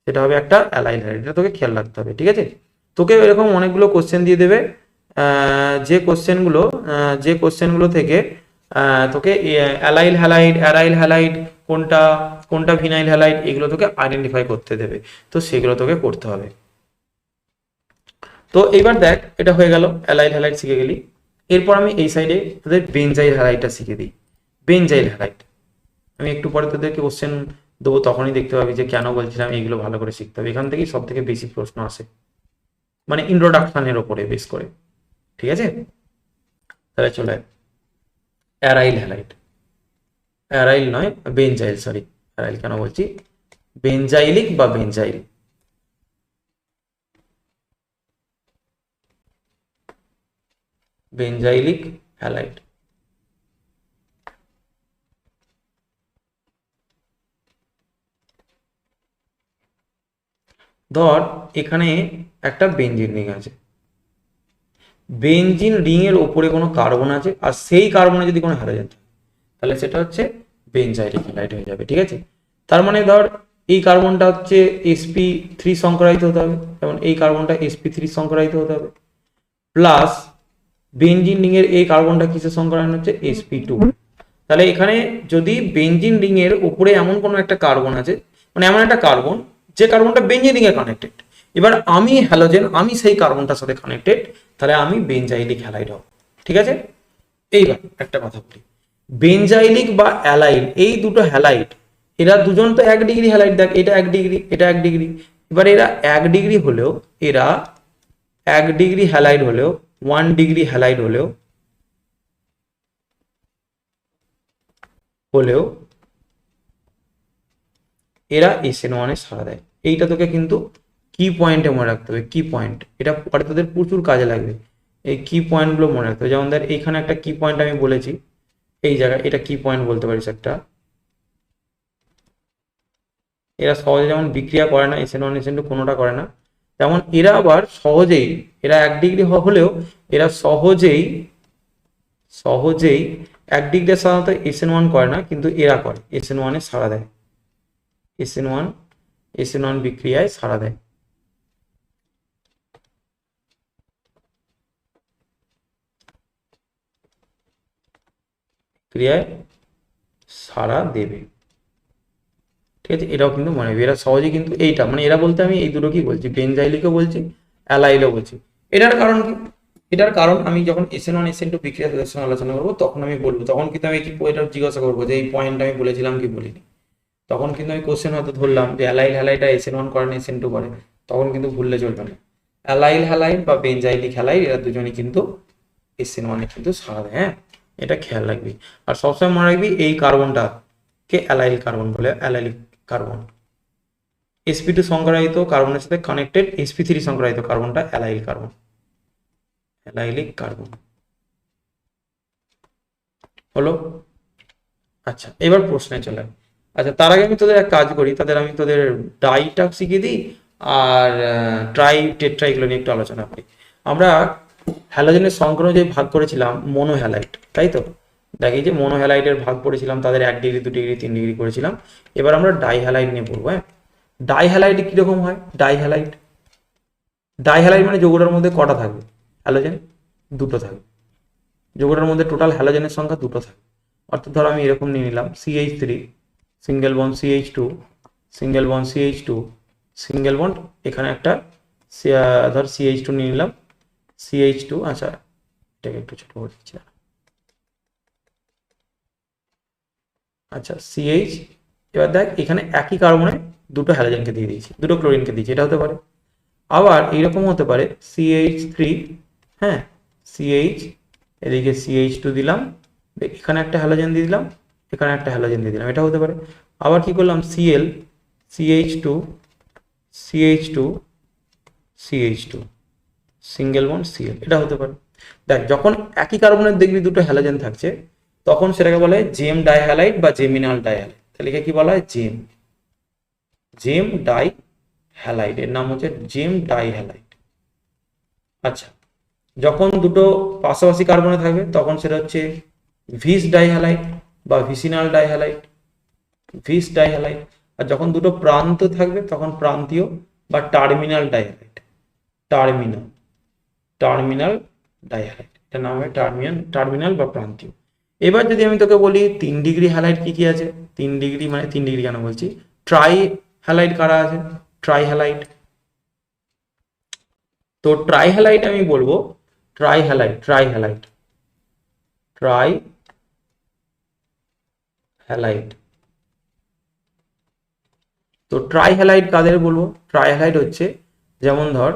এটা হবে একটা অ্যালাইল হ্যালাইড, এটা তোকে খেয়াল রাখতে হবে, ঠিক আছে। তোকে এরকম অনেকগুলো কোশ্চেন দিয়ে দেবে, যে কোশ্চেনগুলো থেকে তোকে অ্যালাইল হ্যালাইড অ্যারাইল হ্যালাইড কোনটা কোনটা ভিনাইল হ্যালাইড এগুলো তোকে আইডেন্টিফাই করতে দেবে, তো সেগুলো তোকে করতে হবে। তো এইবার দেখ এটা হয়ে গেল, অ্যালাইল হ্যালাইড শিখে গেলি। এরপর আমি এই সাইডে তোদের বেনজাইল হ্যালাইডটা শিখে দিই। বেনজাইল হ্যালাইড আমি একটু পরে তোদেরকে কোশ্চেন দেবো, তখনই দেখতে পাবি যে কেন বলছিলাম এইগুলো ভালো করে শিখতে হবে, এখান থেকেই সব থেকে বেশি প্রশ্ন আসে, মানে ইন্ট্রোডাকশনের ওপরে বেস করে। ঠিক আছে, তাহলে চলে অ্যারাইল হ্যালাইড, অ্যারাইল নয় বেঞ্জাইল, সরি অ্যারাইল কেন বলছি, বেঞ্জাইলিক বা বেঞ্জাইল, বেঞ্জাইলিক হ্যালাইড। ধর এখানে একটা বেঞ্জিন রিং আছে, বেঞ্জিন রিং এর ওপরে কোনো কার্বন আছে আর সেই কার্বনে যদি কোনো হ্যালোজেন থাকে তাহলে সেটা হচ্ছে বেঞ্জাইলিক হ্যালাইড হয়ে যাবে। ঠিক আছে, তার মানে ধর এই কার্বনটা হচ্ছে sp3 সংকরায়িত হতে হবে, যেমন এই কার্বনটা sp3 সংকরায়িত হতে হবে, প্লাস বেঞ্জিন রিং এর এই কার্বনটা কিসের সংকরায়ন হচ্ছে sp2। তাহলে এখানে যদি বেঞ্জিন রিং এর উপরে এমন কোনো একটা কার্বন আছে, মানে এমন একটা কার্বন যে কার্বনটা বেঞ্জিন রিং এ কানেক্টেড, এবার আমি হ্যালোজেন, আমি সেই কার্বনটার সাথে কানেক্টেড, তাহলে আমি বেঞ্জাইলিক হ্যালাইড হব। ঠিক আছে, এইবার একটা কথা বলি, বেঞ্জাইলিক বা অ্যালাইড এই দুটো হ্যালাইড, এরা দুজন তো 1 ডিগ্রি হ্যালাইড, দেখ এটা 1 ডিগ্রি, এটা 1 ডিগ্রি, এবার এরা 1 ডিগ্রি হলেও, এরা 1 ডিগ্রি হ্যালাইড হলেও, 1 ডিগ্রি হ্যালাইড হলেও হলেও এরা SN1 এ সাড়া দেয়। এইটা তোকে কিন্তু কি পয়েন্টে মনে রাখতে হবে, কি পয়েন্ট, এটা পরে তোদের প্রচুর কাজে লাগবে, এই কি পয়েন্টগুলো মনে রাখতে হবে। যেমন ধর এইখানে একটা কি পয়েন্ট আমি বলেছি, এই জায়গায় এটা কি পয়েন্ট বলতে পারিস একটা। এরা সহজে যেমন বিক্রিয়া করে না, SN1 SN2 কোনোটা করে না, তেমন এরা আবার সহজেই, এরা 1 ডিগ্রি হলেও এরা সহজেই সহজেই 1 ডিগ্রি সাধারণত SN1 করে না, কিন্তু এরা করে, SN1 এ সাড়া দেয়, SN1 বিক্রিয়ায় সাড়া দেয়। ক্রিয়ায় সাড়া দেবে। ঠিক আছে, এটাও কিন্তু মনে হবে, এরা সহজে কিন্তু এইটা, মানে এরা বলতে আমি এই দুটো কি বলছি, বেঞ্জাইলিকও বলছি, অ্যালাইলও বলছি। এটার কারণ কি, এটার কারণ আমি যখন SN1 SN2 বিক্রিয়া তোদের সঙ্গে আলোচনা করবো তখন আমি বলবো, তখন কিন্তু আমি কি এটা জিজ্ঞাসা করবো যে এই পয়েন্ট আমি বলেছিলাম কি বলিনি, তখন কিন্তু আমি কোশ্চেন হয়তো ধরলাম যে অ্যালাইল হ্যালাইডটা SN1 করে না SN2 করে, তখন কিন্তু ভুললে চলবে না। অ্যালাইল হ্যালাইড বা বেঞ্জাইলিক হ্যালাইড এরা দুজনই কিন্তু SN1 এ কিন্তু সাড়া দেয়। হ্যাঁ, এটা খেয়াল রাখবি, আর সবসময় মনে রাখবি এই কার্বনটা কে অ্যালাইল কার্বন বলে, অ্যালাইলিক কার্বন। sp2 সংকরায়িত কার্বনের সাথে কানেক্টেড sp3 সংকরায়িত কার্বনটা অ্যালাইল কার্বন, অ্যালাইলিক কার্বন হলো। আচ্ছা, এবার প্রশ্নে চলে। আচ্ছা, তার আগে আমি তোদের এক কাজ করি, আমি তোদের ডাইটা শিখিয়ে দিই আর ট্রাই টেট্রা নিয়ে একটু আলোচনা করি। আমরা হ্যালোজেনের সংকরণ যে ভাগ করেছিলাম মোনো হ্যালাইড, তাই তো, দেখি যে মোনো হ্যালাইডের ভাগ করেছিলাম, তাদের 1 ডিগ্রি 2 ডিগ্রি 3 ডিগ্রি করেছিলাম। এবার আমরা ডাই হ্যালাইড নিয়ে পড়বো। হ্যাঁ, ডাই হ্যালাইড কিরকম হয়, ডাই হ্যালাইড, ডাই হ্যালাইড মানে যৌগটার মধ্যে কটা থাকবে হ্যালোজেন, দুটো থাকবে, যৌগটার মধ্যে টোটাল হ্যালোজেনের সংখ্যা দুটো থাকবে। অর্থাৎ ধর আমি এরকম নিয়ে নিলাম CH3 single bond CH2 single bond CH2 single bond, এখানে একটা ধর CH2 নিয়ে নিলাম, CH2, আচ্ছা এটাকে একটু ছোট করে দিচ্ছি, আচ্ছা CH। এবার দেখ এখানে একই কার্বনে দুটো হ্যালোজেনকে দিয়ে দিয়েছি, দুটো ক্লোরিনকে দিয়েছি, এটা হতে পারে। আবার এইরকম হতে পারে CH3, হ্যাঁ CH, এদিকে CH2 দিলাম, এখানে একটা হ্যালোজেন দিয়ে দিলাম, এখানে একটা হ্যালোজেন দিয়ে দিলাম, এটা হতে পারে। আবার কি করলাম Cl, CH2 CH2 CH2 single bond Cl, এটা হতে পারে। দেখ যখন একই কার্বনের দেখবি দুটো হ্যালোজেন থাকছে তখন সেটাকে বলা হয় জেম ডাইহ্যালাইড বা জেমিনাল ডাইহ্যালাইড। তাহলে কি বলা হয়, জেম, জেম ডাই হ্যালাইড, এর নাম হচ্ছে জেম ডাইহ্যালাইড। আচ্ছা, যখন দুটো পাশাপাশি কার্বনে থাকবে তখন সেটা হচ্ছে ভিস ডাইহ্যালাইড বা ভিসিনাল ডাইহ্যালাইড, ভিস ডাইহ্যালাইড। আর যখন দুটো প্রান্ত থাকবে তখন প্রান্তীয় বা terminal dihalide, terminal, terminal dihalide, এটার নাম হবে টার্মিনাল বা প্রান্তীয়। এবার যদি আমি তোকে বলি 3 ডিগ্রি হ্যালাইড কি কি আছে, 3 ডিগ্রি মানে 3 ডিগ্রি কেন বলছি, ট্রাই হ্যালাইড কারা আছে, ট্রাই হ্যালাইড। তো ট্রাই হ্যালাইড আমি বলবো, try halide, try halide, try halide. তো ট্রাই হ্যালাইড কাদের বলবো, ট্রাই হ্যালাইড হচ্ছে যেমন ধর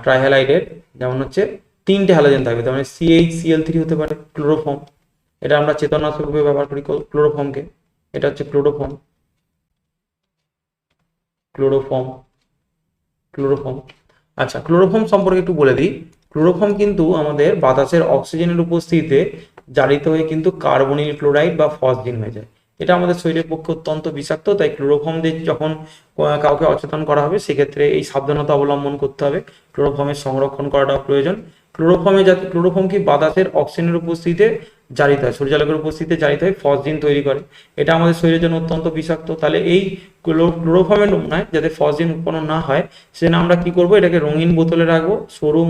ট্রাই হ্যালাইডের যেমন হচ্ছে তিনটে হ্যালোজেন থাকবে, তার মানে CH Cl3 হতে পারে ক্লোরোফর্ম। এটা আমরা চেতনানাশক রূপে ব্যবহার করি ক্লোরোফর্মকে। এটা হচ্ছে ক্লোরোফর্ম, ক্লোরোফর্ম, ক্লোরোফর্ম। আচ্ছা, ক্লোরোফর্ম সম্পর্কে একটু বলে দিই। ক্লোরোফর্ম কিন্তু আমাদের বাতাসের অক্সিজেনের উপস্থিতিতে জারিত হয়ে কিন্তু কার্বনিল ক্লোরাইড বা ফসফিন হয়ে যায়। এটা আমাদের শরীরের পক্ষে অত্যন্ত বিষাক্ত, তাই ক্লোরোফর্ম দিয়ে যখন কাউকে অচেতন করা হবে সেক্ষেত্রে এই সাবধানতা অবলম্বন করতে হবে। ক্লোরোফর্মের সংরক্ষণ করাটা প্রয়োজন। ক্লোরোফর্ম কি বাতাসের অক্সিজেনের উপস্থিতিতে জারিত হয়, সূর্যালোকের উপস্থিতিতে জারিত হয় ফসফিন তৈরি করে। এটা আমাদের শরীরের জন্য অত্যন্ত বিষাক্ত। তাহলে এই ক্লোরোফর্মের নমুনায় যাতে ফসফিন উৎপন্ন না হয় সেজন্য আমরা কি করব, এটাকে রঙিন বোতলে রাখবো, সরু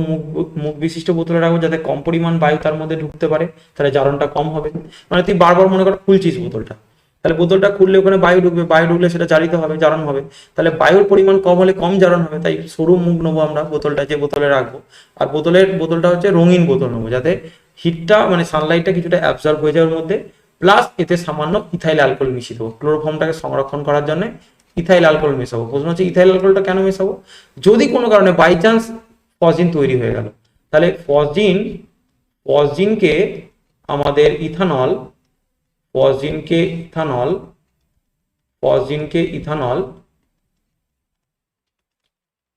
মুখ বিশিষ্ট বোতলে রাখবো, যাতে কম পরিমাণ বায়ু তার মধ্যে ঢুকতে পারে, তাহলে জারণটা কম হবে। মানে তুই বারবার মনে কর খুলছিস বোতলটা, তাহলে বোতলটা খুললে ওখানে বায়ু ঢুকবে, বায়ু ঢুকলে সেটা জারিত হবে, জারণ হবে। তাহলে বায়ুর পরিমাণ কম হলে কম জারণ হবে, তাই সরু মুখ নেবো আমরা বোতলটা, যে বোতলে রাখবো। আর বোতলটা হচ্ছে রঙিন বোতল নেবো, যাতে হিটটা মানে সানলাইটটা কিছুটা অ্যাবজর্ব হয়ে যায় ওর মধ্যে, প্লাস এতে সামান্য ইথাইল অ্যালকোহল মিশিয়ে দেবো ক্লোরোফর্মটাকে সংরক্ষণ করার জন্য। ইথাইল অ্যালকোহল মেশাবো। প্রশ্ন হচ্ছে ইথাইল অ্যালকোহলটা কেন মেশাবো? যদি কোনো কারণে বাই চান্স ফসফিন তৈরি হয়ে গেল, তাহলে ফসফিনকে আমাদের ইথানল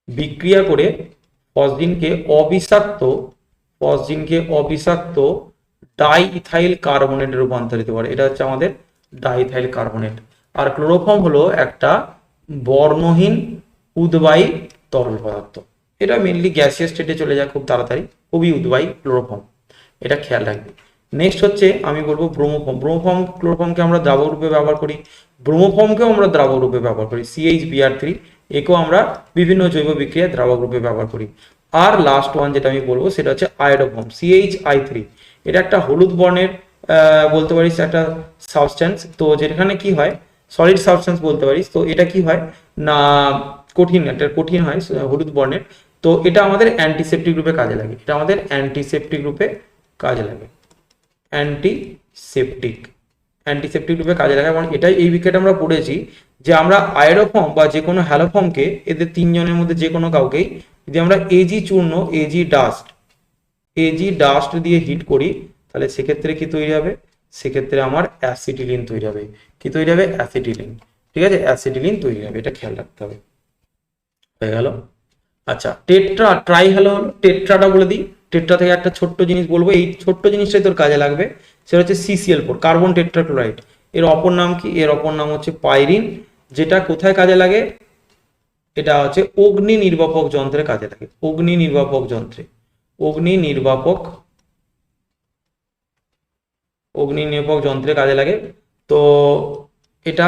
বিক্রিয়া করে ফসফিনকে অবিষাক্ত ডাই ইথাইল কার্বনেটে রূপান্তরিত করে। এটা হচ্ছে আমাদের ডাই ইথাইল কার্বনেট। আর ক্লোরোফর্ম হলো একটা বর্ণহীন উদ্বায়ী তরল পদার্থ। এটা মেনলি গ্যাসিয়াস স্টেটে চলে যায় খুব তাড়াতাড়ি, খুবই উদ্বায়ী ক্লোরোফর্ম, এটা খেয়াল রাখবে। নেক্সট হচ্ছে আমি বলবো ব্রোমোফর্ম। ক্লোরোফর্মকে আমরা দ্রাবক রূপে ব্যবহার করি, ব্রোমোফর্মকেও আমরা দ্রাবক রূপে ব্যবহার করি। CH Br3 একেও আমরা বিভিন্ন জৈব বিক্রিয়ায় দ্রাবক রূপে ব্যবহার করি। আর লাস্ট ওয়ান যেটা আমি বলবো সেটা হচ্ছে আয়োডোফর্ম, CHI3। এটা একটা হলুদ বর্ণের বলতে পারিস একটা সাবস্টেন্স, তো যেখানে কি হয় সলিড সাবস্টেন্স বলতে পারিস। তো এটা কি হয় না কঠিন হয়, হলুদ বর্ণের। তো এটা আমাদের অ্যান্টিসেপ্টিক রূপে কাজে লাগে, অ্যান্টিসেপ্টিক রূপে কাজে লাগে। এবং এটাই এই বিক্রিয়াটা আমরা পড়েছি যে আমরা আয়োডোফর্ম বা যে কোনো হ্যালোফর্মকে, এদের তিনজনের মধ্যে যে কোনো কাউকেই যদি আমরা এজি ডাস্ট দিয়ে হিট করি, তাহলে সেক্ষেত্রে কি তৈরি হবে, সেক্ষেত্রে আমার অ্যাসিটিলিন তৈরি হবে। কি তৈরি হবে? অ্যাসিটিলিন। ঠিক আছে, অ্যাসিটিলিন তৈরি হবে, এটা খেয়াল রাখতে হবে। হয়ে গেল। আচ্ছা, ট্রাই হলো, টেট্রাটা বলে দিই। টেট্রা থেকে একটা ছোট্ট জিনিস বলবো, এই ছোট্ট জিনিসটাই তোর কাজে লাগবে। সেটা হচ্ছে CCl4, কার্বন টেট্রাক্লোরাইড। এর অপর নাম কি? এর অপর নাম হচ্ছে পাইরিন। যেটা কোথায় কাজে লাগে? এটা হচ্ছে অগ্নি নির্বাপক যন্ত্রে কাজে লাগে, অগ্নি নির্বাপক যন্ত্রে কাজে লাগে। তো এটা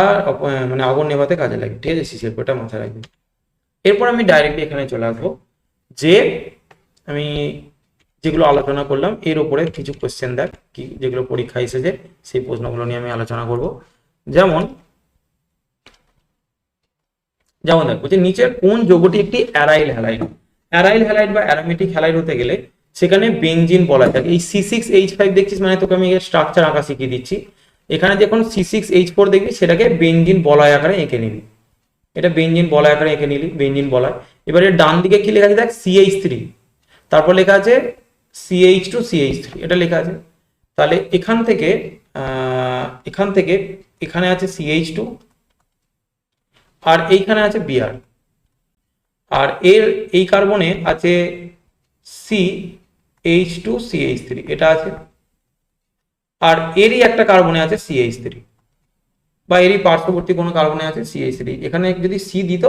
মানে আগুন নেভাতে কাজে লাগে। ঠিক আছে, CCl4টা মাথায় রাখবে। এরপর আমি ডাইরেক্টলি এখানে চলে আসবো যে আমি যেগুলো আলোচনা করলাম এর উপরে কিছু কোশ্চেন দেখ, কি যেগুলো পরীক্ষা এসেছে সেই প্রশ্নগুলো নিয়ে আমি আলোচনা করব। যেমন দেখো যে নিচের কোন যৌগটি একটি অ্যারাইল হ্যালাইড বা অ্যারোমেটিক হ্যালাইড হতে গেলে সেখানে বেনজিন বলা থাকে। এই C6H5 দেখছিস, মানে তোকে আমি স্ট্রাকচার আঁকা শিখিয়ে দিচ্ছি। এখানে যখন C6H4 দেখবি সেটাকে বেনজিন বলয় আকারে এঁকে নিবি। এটা বেনজিন বলয় আকারে এঁকে নিলি, বেনজিন বলয়। এবারে ডান দিকে কি লেখা আছে দেখ, CH3, তারপর লেখা আছে CH2CH3, এটা লেখা আছে। তাহলে এখান থেকে এখানে আছে CH2 আর এইখানে আছে Br, আর এই কার্বনে আছে CH2CH3, এটা আছে। আর এরই একটা কার্বনে আছে CH3, বা এরই পার্শ্ববর্তী কোনো কার্বনে আছে CH3। এখানে যদি C দিত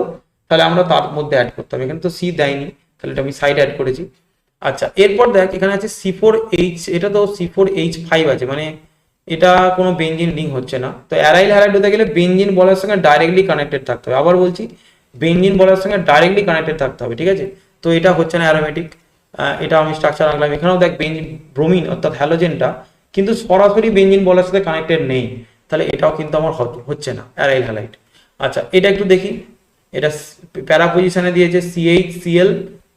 তাহলে আমরা তার মধ্যে অ্যাড করতাম, এখানে তো C দেয়নি, তাহলে এটা আমি সাইড অ্যাড করেছি। আচ্ছা, এরপর দেখ এখানে আছে C4H, এটা তো C4H5 আছে, মানে এটা কোনো বেনজিন রিং হচ্ছে না। তো অ্যারাইল হ্যালাইড হতে গেলে বেনজিন বলার সঙ্গে ডাইরেক্টলি কানেক্টেড থাকতে হবে। আবার বলছি, বেনজিন বলার সঙ্গে ডাইরেক্টলি কানেক্টেড থাকতে হবে। ঠিক আছে, তো এটা হচ্ছে না অ্যারোমেটিক। এটা আমি স্ট্রাকচার আঁকলাম। এখানেও দেখ বেনজিন, ব্রোমিন অর্থাৎ হ্যালোজেনটা কিন্তু সরাসরি বেনজিন বলার সাথে কানেক্টেড নেই, তাহলে এটাও কিন্তু আমার হচ্ছে না অ্যারাইল হ্যালাইড। আচ্ছা, এটা একটু দেখি। এটা প্যারা পজিশনে দিয়েছে CHCl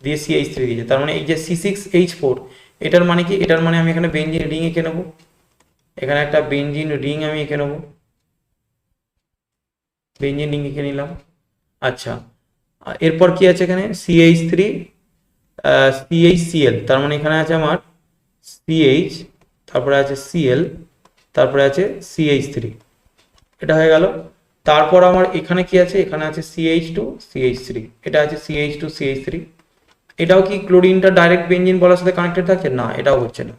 দিয়ে CH3 দিয়েছে, তার মানে এই যে C6H4, এটার মানে কি? এটার মানে আমি এখানে বেনজিন রিং এঁকে নেবো, এখানে একটা বেনজিন রিং আমি এঁকে নেবো, বেনজিন রিং এঁকে নিলাম। আচ্ছা, এরপর কি আছে এখানে? CH3 CH Cl, তার মানে এখানে আছে আমার CH, তারপরে আছে Cl, তারপরে আছে CH3, এটা হয়ে গেল। তারপর আমার এখানে কি আছে, এখানে আছে CH2CH3, এটা আছে CH2CH3। এটাও কি ক্লোরিনটা ডাইরেক্ট বেঞ্জিন বলার সাথে কানেক্টেড থাকছে? না, এটাও হচ্ছে না।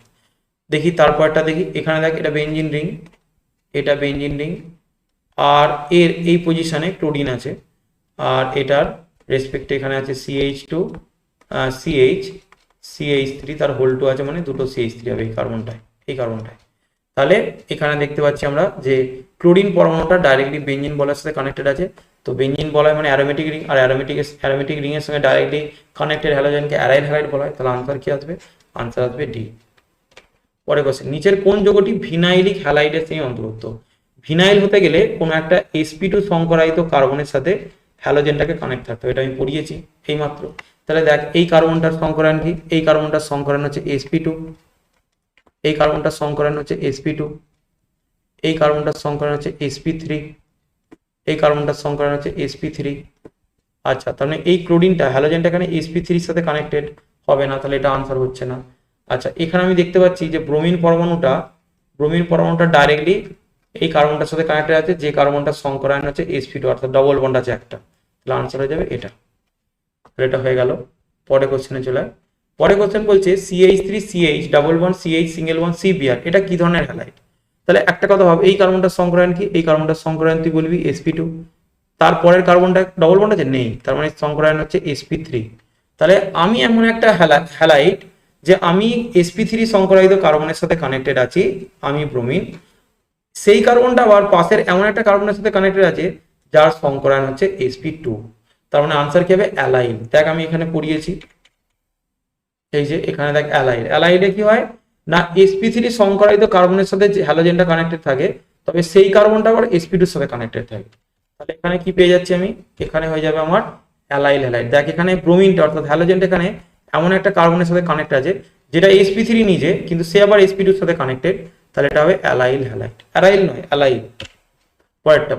দেখি তারপরটা দেখি, এখানে দেখ এটা বেঞ্জিন রিং, এটা বেঞ্জিন রিং, আর এর এই পজিশনে ক্লোরিন আছে, আর এটার রেসপেক্টে এখানে আছে CH2 CH3, তার হোল 2 আছে, মানে দুটো CH3 হবে এই কার্বনটায়। তাহলে এখানে দেখতে পাচ্ছি আমরা যে ক্লোরিন পরমাণুটা ডাইরেক্টলি বেঞ্জিন বলার সাথে কানেক্টেড আছে। তো বেঞ্জিন বলা হয় মানে অ্যারোমেটিক রিং, আর অ্যারোমেটিক রিং এর সঙ্গে ডাইরেক্টলি কানেক্টেড হ্যালোজেনকে অ্যারাইল হ্যালাইড বলা হয়। তাহলে আনসার কি আসবে? আনসার আসবে ডি। পরে কোশ্চেন, নিচের কোন যৌগটি ভিনাইলিক হ্যালাইডের শ্রেণীর অন্তর্ভুক্ত? ভিনাইল হতে গেলে কোনো একটা sp2 সংকরায়িত কার্বনের সাথে হ্যালোজেনটাকে কানেক্ট থাকতে হবে, এটা আমি পড়িয়েছি এইমাত্র। তাহলে দেখ এই কার্বনটার সংকরায়ন কি? এই কার্বনটার সংকরায়ন হচ্ছে sp2, এই কার্বনটার সংকরায়ন হচ্ছে sp2, এই কার্বনটার সংকরায়ন হচ্ছে sp3, এই কার্বনটার সংকরায়ন হচ্ছে sp3। আচ্ছা, তাহলে এই ক্লোরিনটা হ্যালোজেনটা এখানে sp3 এর সাথে কানেক্টেড হবে না, তাহলে এটা আনসার হচ্ছে না। আচ্ছা, এখানে আমি দেখতে পাচ্ছি যে ব্রোমিন পরমাণুটা ডাইরেক্টলি এই কার্বনটার সাথে কানেক্টেড আছে, যে কার্বনটার সংকরায়ন হচ্ছে sp2, অর্থাৎ ডবল বন্ড আছে একটা। তাহলে আনসার হয়ে যাবে এটা। তাহলে এটা হয়ে গেল। পরে কোশ্চেনে চলে আয়। পরে কোশ্চেন বলছে CH3CH double bond CH single bond CBr, এটা কি ধরনের হ্যালাইড? তাহলে একটা কথা ভাব, এই কার্বনটার সংকরায়ন কি? এই কার্বনটার সংকরায়ন তুই বলবি sp2, তারপরের কার্বনটা ডবল বন্ড আছে নেই, তার মানে সংকরায়ন হচ্ছে sp3। তাহলে আমি এমন একটা হ্যালাইড যে আমি sp3 সংকরায়িত কার্বনের সাথে কানেক্টেড আছি, আমি ব্রোমিন, সেই কার্বনটা আবার পাশের এমন একটা কার্বনের সাথে কানেক্টেড আছে যার সংকরায়ন হচ্ছে sp2। তার মানে আনসার কি হবে? অ্যালাইল। দেখ আমি এখানে পড়িয়েছি, এই যে এখানে দেখ অ্যালাইডে কি হয় না, sp3 সংকরায়িত কার্বনের সাথে যে হ্যালোজেনটা কানেক্টেড থাকে, তবে সেই কার্বনটা আবার sp2 এর সাথে কানেক্টেড থাকে। তাহলে এখানে কি পেয়ে যাচ্ছি আমি? এখানে হয়ে যাবে আমার অ্যালাইল হ্যালাইড। দেখ এখানে ব্রোমিনটা অর্থাৎ হ্যালোজেনটা এখানে এমন একটা কার্বনের সাথে কানেক্ট আছে যেটা sp3 নিজে, কিন্তু সে আবার sp2 এর সাথে কানেক্টেড, তাহলে এটা হবে অ্যালাইল হ্যালাইড, অ্যারাইল নয় অ্যালাইল। পরেরটা,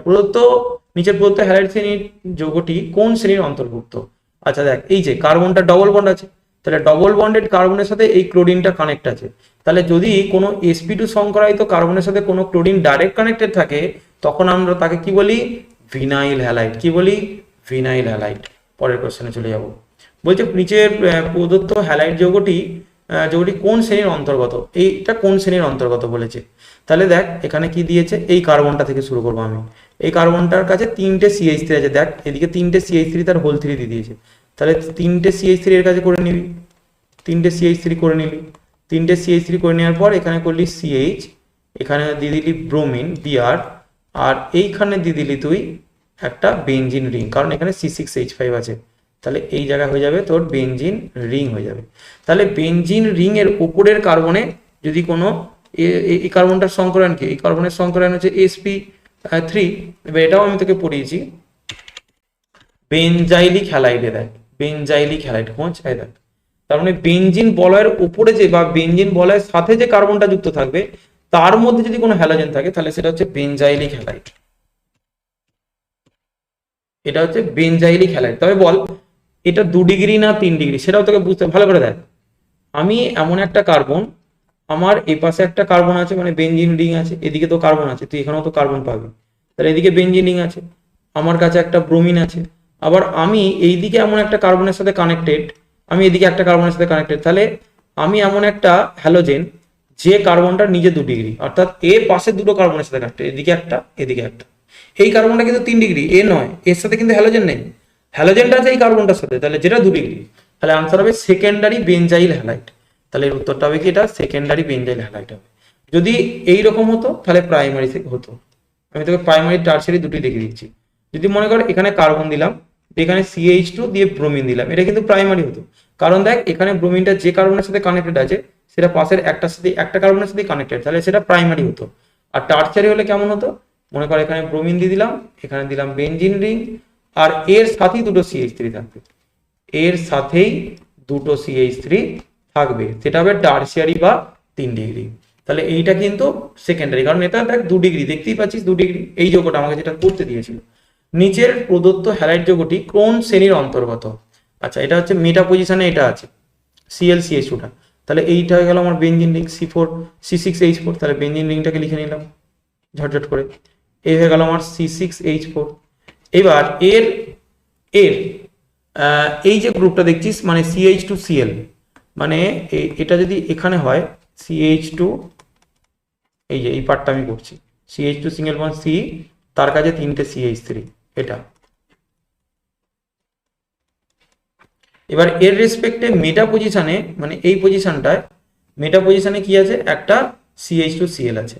নিচের প্রদত্ত হ্যালাইড শ্রেণীর যৌগটি কোন শ্রেণীর অন্তর্ভুক্ত? আচ্ছা দেখ, এই যে কার্বনটা ডবল বন্ড আছে, তাহলে ডবল বন্ডেড কার্বনের সাথে এই ক্লোরিনটা কানেক্ট আছে। তাহলে যদি কোনো sp2 সংকরায়িত কার্বনের সাথে কোনো ক্লোরিন ডাইরেক্ট কানেক্টেড থাকে, তখন আমরা তাকে কি বলি? Vinyl halide. কি বলি? Vinyl halide. পরের কোশ্চেনে চলে যাব। বলছে নিচের প্রদত্ত হ্যালাইড যৌগটি কোন শ্রেণীর অন্তর্গত? এইটা কোন শ্রেণীর অন্তর্গত বলেছে। তাহলে দেখ এখানে কি দিয়েছে, এই কার্বনটা থেকে শুরু করবো আমি। এই কার্বনটার কাছে 3টে CH3 আছে, দেখ এদিকে 3টে CH3 তার হোল 3 দিয়ে দিয়েছে। তাহলে 3টে CH3 এর কাছে করে নিবি, 3টে CH3 করে নিবি, 3টে CH3 করে নেওয়ার পর এখানে করলি CH, এখানে দিয়ে দিলি ব্রোমিন Br, আর এইখানে দিয়ে দিলি তুই একটা বেনজিন রিং, কারণ এখানে C6H5 আছে। তাহলে এই জায়গা হয়ে যাবে তোর বেনজিন রিং হয়ে যাবে। তাহলে বেনজিন রিং এর উপরের কার্বনে যদি কোনো এই কার্বনটার সংকরায়ন কি? এই কার্বনের সংকরায়ন হচ্ছে sp3। এবার এটাও আমি তোকে পড়িয়েছি, বেনজাইলিক হ্যালাইডে দেখ, বেনজাইলিক হ্যালাইড খোঁজ, এই দেখ। তার মানে বেনজিন বলয়ের উপরে যে বা বেনজিন বলয়ের সাথে যে কার্বনটা যুক্ত থাকবে, তার মধ্যে যদি কোনো হ্যালোজেন থাকে, তাহলে সেটা হচ্ছে বেনজাইলিক হ্যালাইড। এটা হচ্ছে বেনজাইলিক হ্যালাইড। তবে বল এটা 2 ডিগ্রি না 3 ডিগ্রি, সেটাও তোকে বুঝতে ভালো করে দেখ। আমি এমন একটা কার্বন, আমার এই পাশে একটা কার্বন আছে, মানে বেনজিন রিং আছে, এদিকে তো কার্বন আছে, তুই এখানেও তো কার্বন পাবি, তাহলে এদিকে বেনজিন রিং আছে, আমার কাছে একটা ব্রোমিন আছে, আবার আমি এইদিকে এমন একটা কার্বনের সাথে কানেক্টেড, আমি এদিকে একটা কার্বনের সাথে কানেক্টেড, তাহলে আমি এমন একটা হ্যালোজেন যে কার্বনটা নিজে 2 ডিগ্রি, অর্থাৎ এর পাশে দুটো কার্বনের সাথে কানেক্টেড, এদিকে একটা এদিকে একটা। এই কার্বনটা কিন্তু 3 ডিগ্রি, এ নয়, এর সাথে কিন্তু হ্যালোজেন নেই, হ্যালোজেনটা আছে এই কার্বনটার সাথে, তাহলে যেটা 2 ডিগ্রি, তাহলে আনসার হবে সেকেন্ডারি বেনজাইল হ্যালাইড। তাহলে এর উত্তরটা হবে কি? এটা সেকেন্ডারি বেনজাইল হ্যালাইড হবে। যদি এই রকম হতো তাহলে প্রাইমারি থেকে হতো। আমি তোকে প্রাইমারি টারশারি দুটি দেখে দিচ্ছি। যদি মনে কর এখানে কার্বন দিলাম, এখানে CH2 দিয়ে ব্রোমিন দিলাম, এটা কিন্তু প্রাইমারি হতো, কারণ দেখ এখানে ব্রোমিনটা যে কার্বনের সাথে কানেক্টেড আছে সেটা পাশের একটা কার্বনের সাথে কানেক্টেড, তাহলে সেটা প্রাইমারি হতো। আর টারশারি হলে কেমন হতো? মনে কর এখানে ব্রোমিন দিয়ে দিলাম, এখানে দিলাম বেনজিন রিং, আর এর সাথেই দুটো CH3 থাকবে, এর সাথেই দুটো CH3 থাকবে, সেটা হবে টারশিয়ারি বা 3 ডিগ্রি। তাহলে এইটা কিন্তু সেকেন্ডারি, কারণ এটা দেখ 2 ডিগ্রি, দেখতেই পাচ্ছিস 2 ডিগ্রি। এই যৌগটা আমাকে যেটা করতে দিয়েছিল, নিচের প্রদত্ত হ্যালাইড যৌগটি কোন শ্রেণীর অন্তর্গত? আচ্ছা, এটা হচ্ছে মেটা পজিশনে এটা আছে, ClCH2টা, তাহলে এইটা হয়ে গেল আমার বেঞ্জিন রিং C6H4, তাহলে বেঞ্জিন রিংটাকে লিখে নিলাম ঝটঝট করে। এই হয়ে গেল আমার C6H4। এবার এর এর এই যে গ্রুপটা দেখছিস মানে CH2Cl, মানে এটা যদি এখানে হয় CH2, এই যে এই পার্টটা আমি করছি, CH2 সিঙ্গেল বন্ড C, তার কাছে 3টে CH3, এটা। এবার এর রেসপেক্টে মেটা পজিশনে, মানে এই পজিশনটায় মেটা পজিশনে কি আছে, একটা CH2Cl আছে,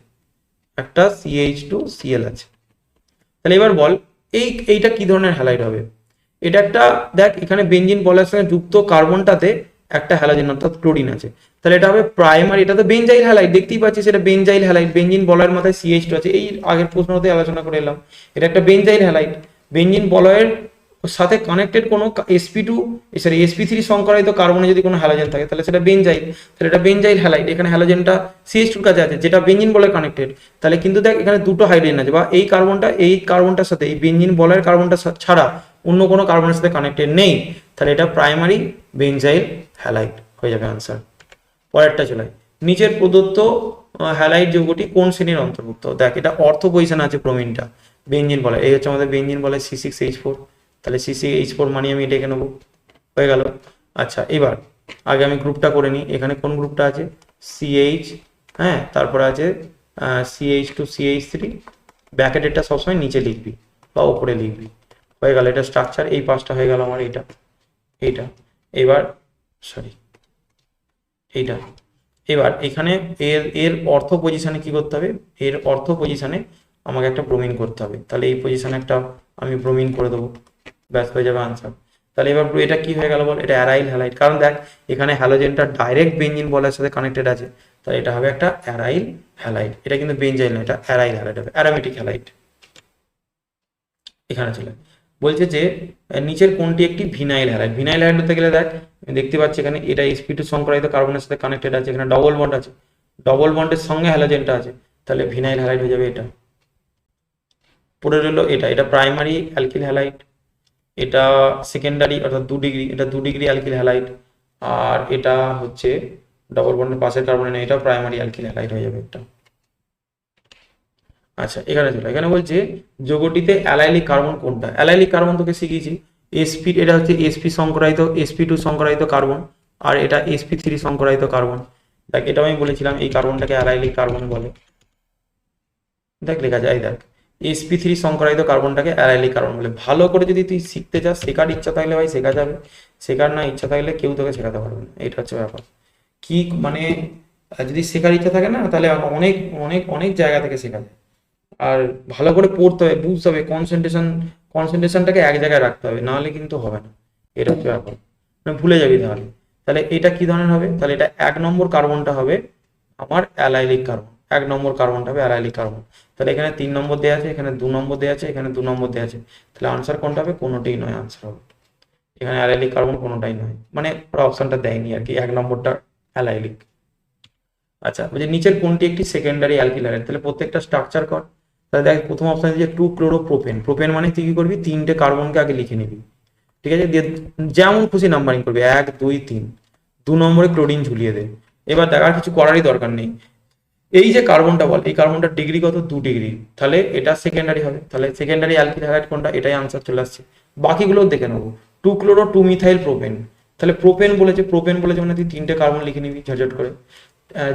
একটা CH2Cl আছে। তাহলে এবার বল এইটা কি ধরনের হ্যালাইড হবে। এটা একটা, দেখ এখানে বেঞ্জিন বলার সঙ্গে যুক্ত কার্বনটাতে একটা হ্যালোজেন অর্থাৎ ক্লোরিন আছে, তাহলে এটা হবে প্রাইমারি, এটা তো বেঞ্জাইল হ্যালাইড, দেখতেই পাচ্ছিস এটা বেঞ্জাইল হ্যালাইড। বেঞ্জিন বলয়ের মাথায় CH2 আছে, এই আগের প্রশ্নতে আলোচনা করে এলাম, এটা একটা বেঞ্জাইল হ্যালাইড। বেঞ্জিন বলয়ের সাথে কানেক্টেড কোনো sp3 সংকরায়িত কার্বনে যদি কোনো হ্যালোজেন থাকে তাহলে সেটা বেঞ্জাইল, তাহলে এটা বেঞ্জাইল হ্যালাইড। এখানে হ্যালোজেনটা CH2 কাছে আছে যেটা বেঞ্জিন বলয় কানেক্টেড, তাহলে কিন্তু দেখ এখানে দুটো হাইড্রোজেন আছে, বা এই কার্বনটার সাথে এই বেঞ্জিন বলয়ের কার্বনটা ছাড়া অন্য কোনো কার্বনের সাথে কানেক্টেড নেই, তাহলে এটা প্রাইমারি বেঞ্জাইল হ্যালাইড হয়ে যাবে আনসার। পরেরটা চলে, নিচের প্রদত্ত হ্যালাইড যৌগটি কোন শ্রেণীর অন্তর্ভুক্ত। দেখ এটা অর্থ পজিশন আছে ব্রোমিনটা, বেঞ্জিন বলে, এই হচ্ছে আমাদের বেঞ্জিন বলে C6H4, তাহলে C6H4 মানে আমি এটা এঁকে নেবো, হয়ে গেল। আচ্ছা এবার আগে আমি গ্রুপটা করে নিই, এখানে কোন গ্রুপটা আছে CH, হ্যাঁ তারপরে আছে CH2CH3, ব্র্যাকেটেরটা সবসময় নিচে লিখবি বা ওপরে লিখবি, হয়ে গেল এটা স্ট্রাকচার। এই পাঁচটা হয়ে গেল আমার এইটা। এবার সরি এইটা, এবার এখানে এর অর্থ পজিশনে কি করতে হবে, এর অর্থ পজিশনে আমাকে একটা ব্রোমিন করতে হবে, তাহলে এই পজিশনে একটা আমি ব্রোমিন করে দেবো, ব্যাস হয়ে যাবে আনসার। তাহলে এবার এটা কি হয়ে গেল বল, এটা অ্যারাইল হ্যালাইড, কারণ দেখ এখানে হ্যালোজেনটা ডাইরেক্ট বেঞ্জিন বলের সাথে কানেক্টেড আছে, তাহলে এটা হবে একটা অ্যারাইল হ্যালাইড। এটা কিন্তু বেঞ্জাইল না, এটা অ্যারাইল হ্যালাইড হবে, অ্যারোমেটিক হ্যালাইড। এখানে চলে বলছে যে নিচের কোনটি একটি ভিনাইল হ্যালাইড। ভিনাইল হ্যালাইড হতে গেলে দেখ দেখতে পাচ্ছি এখানে এটা sp2 সংকরায়িত কার্বনের সাথে কানেক্টেড আছে, এখানে ডবল বন্ড আছে, ডবল বন্ডের সঙ্গে হ্যালোজেনটা আছে, তাহলে ভিনাইল হ্যালাইড হয়ে যাবে এটা। পড়ে রইল এটা প্রাইমারি অ্যালকিল হ্যালাইড, এটা সেকেন্ডারি অর্থাৎ 2 ডিগ্রি, এটা 2 ডিগ্রি অ্যালকিল হ্যালাইড, আর এটা হচ্ছে ডবল বন্ডের পাশের কার্বন, এটা প্রাইমারি অ্যালকিল হ্যালাইড হয়ে যাবে এটা। আচ্ছা এখানে চলো, এখানে বলছে যৌগটিতে অ্যালাইলিক কার্বন কোনটা। অ্যালাইলিক কার্বন তোকে শিখিয়েছি, এটা হচ্ছে sp2 সংকরায়িত কার্বন, আর এটা sp3 সংকরায়িত কার্বন। দেখ এটা আমি বলেছিলাম এই কার্বনটাকে অ্যালাইলিক কার্বন বলে, দেখ লেখা যায়, দেখ sp3 সংকরায়িত কার্বনটাকে অ্যালাইলিক কার্বন বলে। ভালো করে যদি তুই শিখতে চাস, শেখার ইচ্ছা থাকলে ভাই শেখা যাবে, শেখার না ইচ্ছা থাকলে কেউ তোকে শেখাতে পারবে না, এটা হচ্ছে ব্যাপার। কি মানে যদি শেখার ইচ্ছা থাকে না তাহলে অনেক অনেক অনেক জায়গা থেকে শেখা যায়, আর ভালো করে পড়তে হবে, বুঝতে হবে, কনসেন্ট্রেশনটাকে এক জায়গায় রাখতে হবে, নাহলে কিন্তু হবে না, এটা হচ্ছে ব্যাপার, মানে ভুলে যাবি তাহলে। তাহলে এটা কি ধরনের হবে, তাহলে এটা 1 নম্বর কার্বনটা হবে আমার অ্যালাইলিক কার্বন, 1 নম্বর কার্বনটা হবে অ্যালাইলিক কার্বন। তাহলে এখানে 3 নম্বর দেওয়া আছে, এখানে 2 নম্বর দেওয়া আছে, এখানে 2 নম্বর দেওয়া আছে, তাহলে আনসার কোনটা হবে, কোনোটাই নয় আনসার হবে, এখানে অ্যালাইলিক কার্বন কোনোটাই নয়, মানে অপশনটা দেয়নি আর কি, 1 নম্বরটা অ্যালাইলিক। আচ্ছা বলছে নিচের কোনটি একটি সেকেন্ডারি অ্যালকিল হ্যালাইড, তাহলে প্রত্যেকটা স্ট্রাকচার কর। তাহলে দেখ প্রথম অপশন যে 2-ক্লোরোপ্রোপেন, প্রোপেন মানে তুই কি করবি, 3টে কার্বনকে আগে লিখে নিবি, ঠিক আছে, দিয়ে যেমন খুশি নাম্বারিং করবি 1 2 3, 2 নম্বরে ক্লোরিন ঝুলিয়ে দে। এবার দেখার কিছু করারই দরকার নেই, এই যে কার্বনটা বল, এই কার্বনটার ডিগ্রি কত, 2 ডিগ্রি, তাহলে এটা সেকেন্ডারি হবে, তাহলে সেকেন্ডারি অ্যালকিল হ্যালাইড কোনটা, এটাই আনসার চলে আসছে। বাকিগুলো দেখে নেবো, 2-ক্লোরো-2-মিথাইল প্রোপেন, তাহলে প্রোপেন বলেছে মানে তুই 3টে কার্বন লিখে নিবি ঝটঝট করে,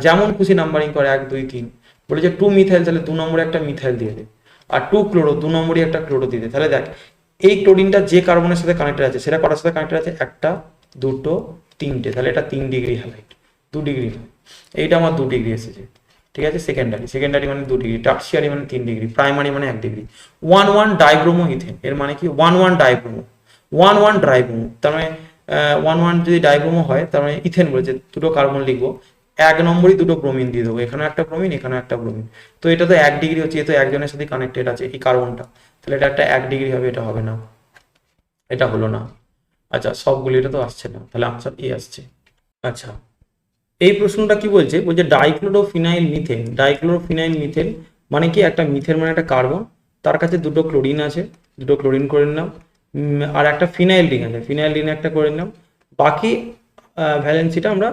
যেমন খুশি নাম্বারিং করে 1 2 3, বলেছে 2-মিথাইল, তাহলে 2 নম্বরে একটা মিথাইল দিয়ে দে, আর 2-ক্লোরো 2 নম্বরে একটা ক্লোরো দিয়ে দে। তাহলে দেখ এই ক্লোরিনটা যে কার্বনের সাথে কানেক্টেড আছে সেটা কটার সাথে কানেক্টেড আছে, 1টা 2টো 3টে, তাহলে এটা 3 ডিগ্রি হ্যালাইড, 2 ডিগ্রি, এইটা আমার 2 ডিগ্রি এসেছে, ঠিক আছে। সেকেন্ডারি মানে 2 ডিগ্রি, টার্সিয়ারি মানে 3 ডিগ্রি, প্রাইমারি মানে 1 ডিগ্রি। 1 ডাইব্রোমো ইথেন, এর মানে কি 1 ডাইব্রোমো, 1 ডাইব্রোমো, তার মানে 1 যদি ডাইব্রোমো হয় তার মানে ইথেন বলেছে, দুটো কার্বন লিখবো, 1 নম্বরই দুটো ব্রোমিন দিয়ে দেবো, এখানে একটা ব্রোমিন, এখানে একটা ব্রোমিন, তো এটা তো 1 ডিগ্রি হচ্ছে, তো একজনের সাথে কানেক্টেড আছে এই কার্বনটা, তাহলে এটা একটা 1 ডিগ্রি হবে, এটা হবে না, এটা হলো না। আচ্ছা সবগুলি এটা তো আসছে না, তাহলে আনসার এ আসছে। আচ্ছা এই প্রশ্নটা কি বলছে, ডাইক্লোরোফিনাইল মিথেন মানে কি, একটা মিথেন মানে একটা কার্বন, তার কাছে দুটো ক্লোরিন আছে, দুটো ক্লোরিন করে নিলাম, আর একটা ফিনাইল রিং আছে, ফিনাইল রিং একটা করে নিলাম, বাকি ভ্যালেন্সিটা আমরা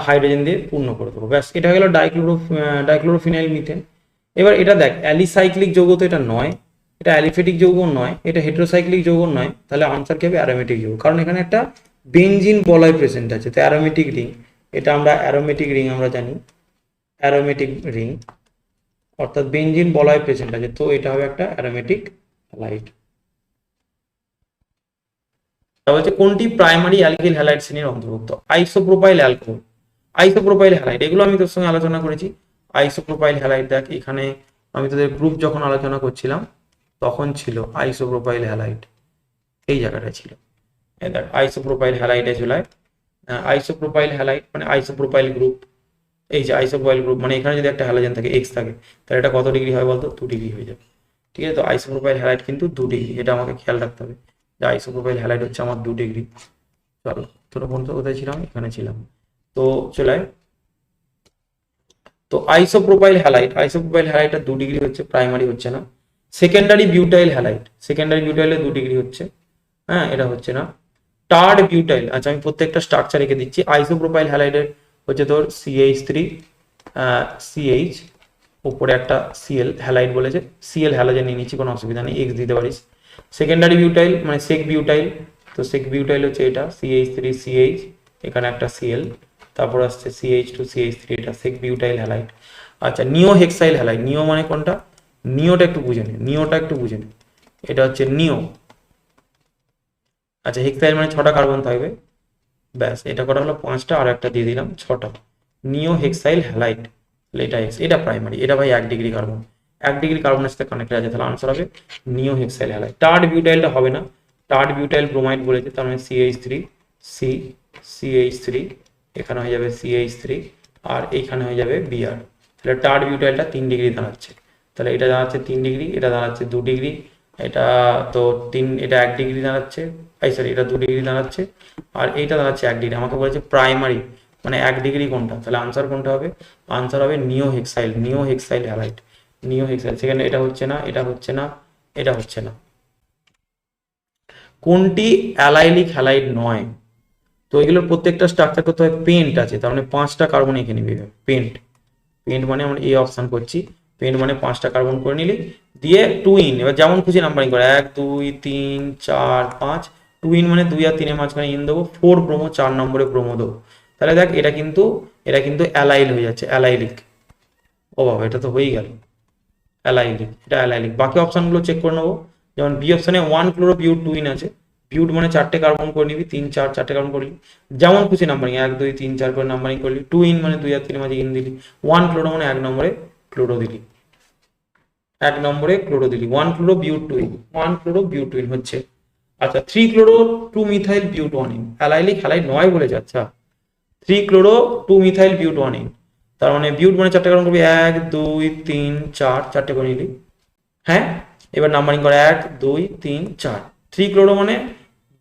হাইড্রোজেন দিয়ে পূর্ণ করে দেবো। ব্যাস, এটা গেল ডাইক্লোরোফিনাইল মিথেন। এবার এটা দেখ, অ্যালিসাইক্লিক যৌগ তো এটা নয়, এটা অ্যালিফেটিক যৌগ নয়, এটা হেটেরোসাইক্লিক যৌগ নয়, তাহলে আনসার কি হবে? অ্যারোমেটিক যৌগ, কারণ এখানে একটা বেনজিন বলয় প্রেজেন্ট আছে। তো অ্যারোমেটিক রিং, এটা আমরা অ্যারোমেটিক রিং আমরা জানি, অ্যারোমেটিক রিং অর্থাৎ বেনজিন বলয় প্রেজেন্ট আছে, তো এটা হবে একটা অ্যারোমেটিক হ্যালাইড। তারপর হচ্ছে কোনটি প্রাইমারি অ্যালকিল হ্যালাইড শ্রেণীর অন্তর্ভুক্ত? আইসোপ্রোপাইল অ্যালকোহল, আইসোপ্রোপাইল হ্যালাইড, এগুলো আমি তোর সঙ্গে আলোচনা করেছি। আইসোপ্রোপাইল হ্যালাইড দেখ, এখানে আমি তোদের গ্রুপ যখন আলোচনা করছিলাম তখন ছিল আইসোপ্রোপাইল হ্যালাইড, এই জায়গাটা ছিল। এই দেখ আইসোপ্রোপাইল হ্যালাইডে চলে, আইসোপ্রোপাইল হ্যালাইড মানে আইসোপ্রোপাইল গ্রুপ। এই যে আইসোপ্রোপাইল গ্রুপ মানে এখানে যদি একটা হ্যালোজেন থাকে, এক্স থাকে, তাহলে এটা কত ডিগ্রি হয় বলতো? 2 ডিগ্রি হয়ে যাবে। ঠিক আছে, তো আইসোপ্রোপাইল হ্যালাইড কিন্তু 2 ডিগ্রি, এটা আমাকে খেয়াল রাখতে হবে যে আইসোপ্রোপাইল হ্যালাইড হচ্ছে আমার 2 ডিগ্রি। চলো, তোরা বলতো কোথায় ছিলাম? এখানে ছিলাম। তো চলে, তো আইসোপ্রোপাইল হ্যালাইডটা 2 ডিগ্রি হচ্ছে, প্রাইমারি হচ্ছে না। সেকেন্ডারি বিউটাইল হ্যালাইড, সেকেন্ডারি বিউটাইলে 2 ডিগ্রি হচ্ছে, হ্যাঁ এটা হচ্ছে না। টার্ড বিউটাইল, আচ্ছা আমি প্রত্যেকটা স্ট্রাকচার রেখে দিচ্ছি। আইসোপ্রোপাইল হ্যালাইডের হচ্ছে তোর CH3 CH, উপরে একটা Cl হ্যালাইড বলেছে, Cl হ্যালোজেন নিয়ে নিচ্ছি, কোনো অসুবিধা নেই, X দিতে পারিস। সেকেন্ডারি বিউটাইল মানে সেক বিউটাইল, তো সেক বিউটাইল হচ্ছে এটা CH3 CH, এখানে একটা Cl, তারপর আসছে CH2 CH3, এটা সেক বিউটাইল হ্যালাইড। আচ্ছা নিও হেক্সাইল হ্যালাইড, নিও মানে কোনটা? নিওটা একটু বুঝে নে, নিওটা একটু বুঝে নে, এটা হচ্ছে নিও। আচ্ছা হেক্সাইল মানে 6টা কার্বন থাকবে, ব্যাস এটা করা হলো 5টা, আর একটা দিয়ে দিলাম 6টা, নিও হেক্সাইল হ্যালাইড। এটা এক্স, এটা প্রাইমারি, এটা ভাই 1 ডিগ্রি কার্বন, 1 ডিগ্রি কার্বনের সাথে কানেক্টেড আছে, তাহলে আনসার হবে নিও হেক্সাইল হ্যালাইড। টার্ড বিউটাইলটা হবে না, টার্ড বিউটাইল ব্রোমাইড বলেছে, তার মানে CH3 C CH3, এখানে হয়ে যাবে CH3, আর এইখানে হয়ে যাবে Br, তাহলে টার্ড বিউটাইলটা 3 ডিগ্রি দাঁড়াচ্ছে। তাহলে এটা দাঁড়াচ্ছে 3 ডিগ্রি, এটা দাঁড়াচ্ছে 2 ডিগ্রি, এটা তো 3, এটা 1 ডিগ্রি দাঁড়াচ্ছে, সরি এটা 2 ডিগ্রি দাঁড়াচ্ছে, আর এইটা দাঁড়াচ্ছে 1 ডিগ্রি। আমাকে বলেছে প্রাইমারি মানে 1 ডিগ্রি কোনটা, তাহলে আনসার কোনটা হবে? আনসার হবে নিও হেক্সাইল হ্যালাইড, নিও হেক্সাইল। সেখানে এটা হচ্ছে না, এটা হচ্ছে না, এটা হচ্ছে না। কোনটি অ্যালাইলিক হ্যালাইড নয়? তো এগুলোর প্রত্যেকটা স্ট্রাকচার করতে হয়, পেন্ট আছে, তার মানে 5টা কার্বন এখানে নিবি। পেন্ট, পেন্ট মানে আমরা এই অপশন করছি, পেন্ট মানে 5টা কার্বন করে নিলি, দিয়ে টুইন, এবার যেমন খুশি নাম্বারিং করে 1 2 3 4 5, টুইন মানে 2 আর 3 এর মাঝখানে ইন দেবো, 4 ব্রোমো 4 নম্বরে ব্রোমো দেবো। তাহলে দেখ এটা কিন্তু অ্যালাইল হয়ে যাচ্ছে, অ্যালাইলিক। ও বাবা, এটা তো হয়েই গেল অ্যালাইলিক, এটা অ্যালাইলিক। বাকি অপশনগুলো চেক করে নেবো, যেমন বি অপশনে 1 ক্লোরো বিউট টুইন আছে, বিউট মানে 4টে কার্বন করে নিবি, 3 4 4টে কার্বন করলি, যেমন খুশি নাম্বারিং 1 2 3 4 করে নাম্বারিং করলি। টুইন মানে 2 আর 3 মাঝে ইন দিলি, 1 ক্লোরো মানে 1 নম্বরে ক্লোরো দিলি, 1 নম্বরে ক্লোরো দিলি, 1 ক্লোরো বিউট টুইন, 1 ক্লোরো বিউট টুইন হচ্ছে। আচ্ছা 3 ক্লোরো 2 মিথাইল বিউট 1 অ্যালাইলিক হ্যালাইড নয় বলেছে। আচ্ছা 3 ক্লোরো 2 মিথাইল বিউট 1, তার মানে বিউট মানে 4টে কার্বন করবি, 1 2 3 4, 4টে করে নিলি। হ্যাঁ এবার নাম্বারিং করে 1 2 3 4, 3 ক্লোরো মানে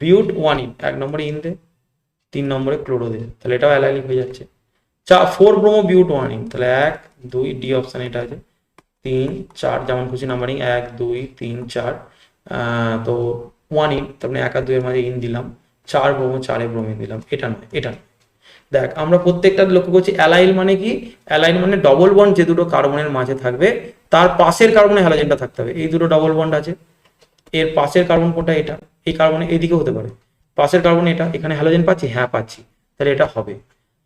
বিউট 1 1 নম্বরে ইন দে, 3 নম্বরে ক্লোরো দে, তাহলে এটাও অ্যালাইলিক হয়ে যাচ্ছে। 4 ব্রোমো বিউট 1, তাহলে 1 2, ডি অপশন এটা আছে, 3 4 যেমন খুশি নাম্বারিং 1 2 3 4, তো 1 তার মানে 1 আর 2 এর মাঝে ইন দিলাম, 4 ব্রোমো 4 ব্রোমিন দিলাম। এটা নয়, এটা নয়। দেখ আমরা প্রত্যেকটা লক্ষ্য করছি, অ্যালাইল মানে কি? অ্যালাইল মানে ডবল বন্ড যে দুটো কার্বনের মাঝে থাকবে তার পাশের কার্বনে হ্যালোজেনটা থাকতে হবে। এই দুটো ডবল বন্ড আছে, এর পাশের কার্বন কোনটা? এটা, এই কার্বনে এইদিকে হতে পারে, পাশের কার্বন এটা, এখানে হ্যালোজেন পাচ্ছি, হ্যাঁ পাচ্ছি, তাহলে এটা হবে।